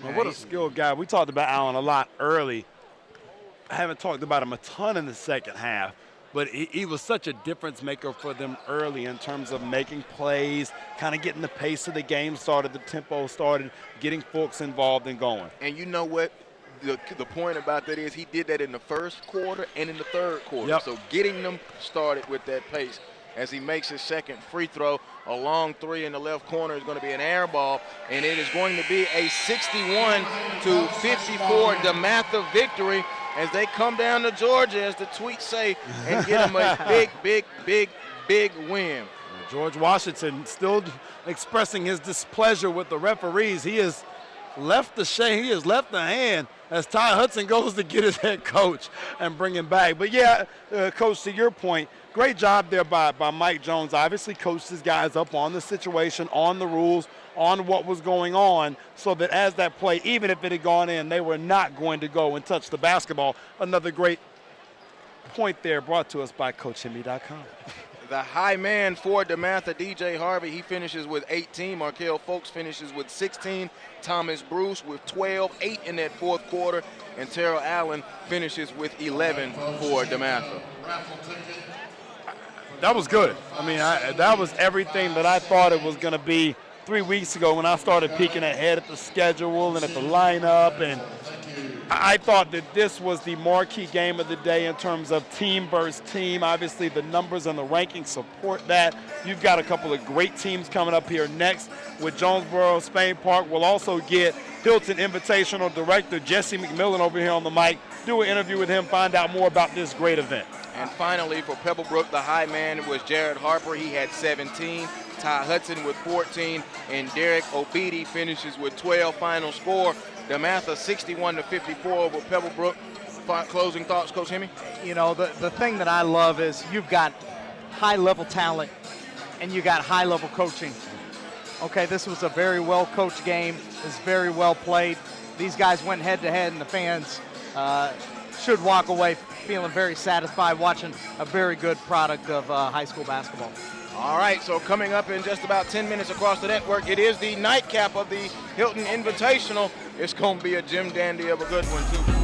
Well, what a skilled guy. We talked about Allen a lot early. I haven't talked about him a ton in the second half, but he was such a difference maker for them early in terms of making plays, kind of getting the pace of the game started, the tempo started, getting folks involved and going. And you know what? The point about that is he did that in the first quarter and in the third quarter. Yep. So getting them started with that pace as he makes his second free throw. A long 3 in the left corner is going to be an air ball, and it is going to be a 61-54 Dematha victory as they come down to Georgia, as the tweets say, and get them a big win. George Washington still expressing his displeasure with the referees. He has left the shade, he has left the hand as Ty Hudson goes to get his head coach and bring him back. But yeah, Coach, to your point, great job there by Mike Jones. Obviously coached his guys up on the situation, on the rules, on what was going on so that as that play, even if it had gone in, they were not going to go and touch the basketball. Another great point there brought to us by CoachHimmy.com. The high man for Dematha, DJ Harvey, he finishes with 18. Markel Folks finishes with 16. Thomas Bruce with 12, 8 in that fourth quarter. And Terrell Allen finishes with 11 for Dematha. That was good. I mean, that was everything that I thought it was going to be 3 weeks ago when I started peeking ahead at the schedule and at the lineup. And I thought that this was the marquee game of the day in terms of team versus team. Obviously, the numbers and the rankings support that. You've got a couple of great teams coming up here next with Jonesboro, Spain Park. We'll also get Hilton Invitational Director Jesse McMillan over here on the mic, do an interview with him, find out more about this great event. And finally, for Pebblebrook, the high man was Jared Harper. He had 17. Ty Hudson with 14. And Derek Obedi finishes with 12. Final score, Dematha 61-54 over Pebblebrook. Closing thoughts, Coach Hemme? You know, the thing that I love is you've got high-level talent and you got high-level coaching. Okay, this was a very well-coached game. It's very well played. These guys went head-to-head, and the fans should walk away feeling very satisfied watching a very good product of high school basketball. All right, so coming up in just about 10 minutes across the network, it is the nightcap of the Hilton Invitational. It's going to be a Jim Dandy of a good one, too.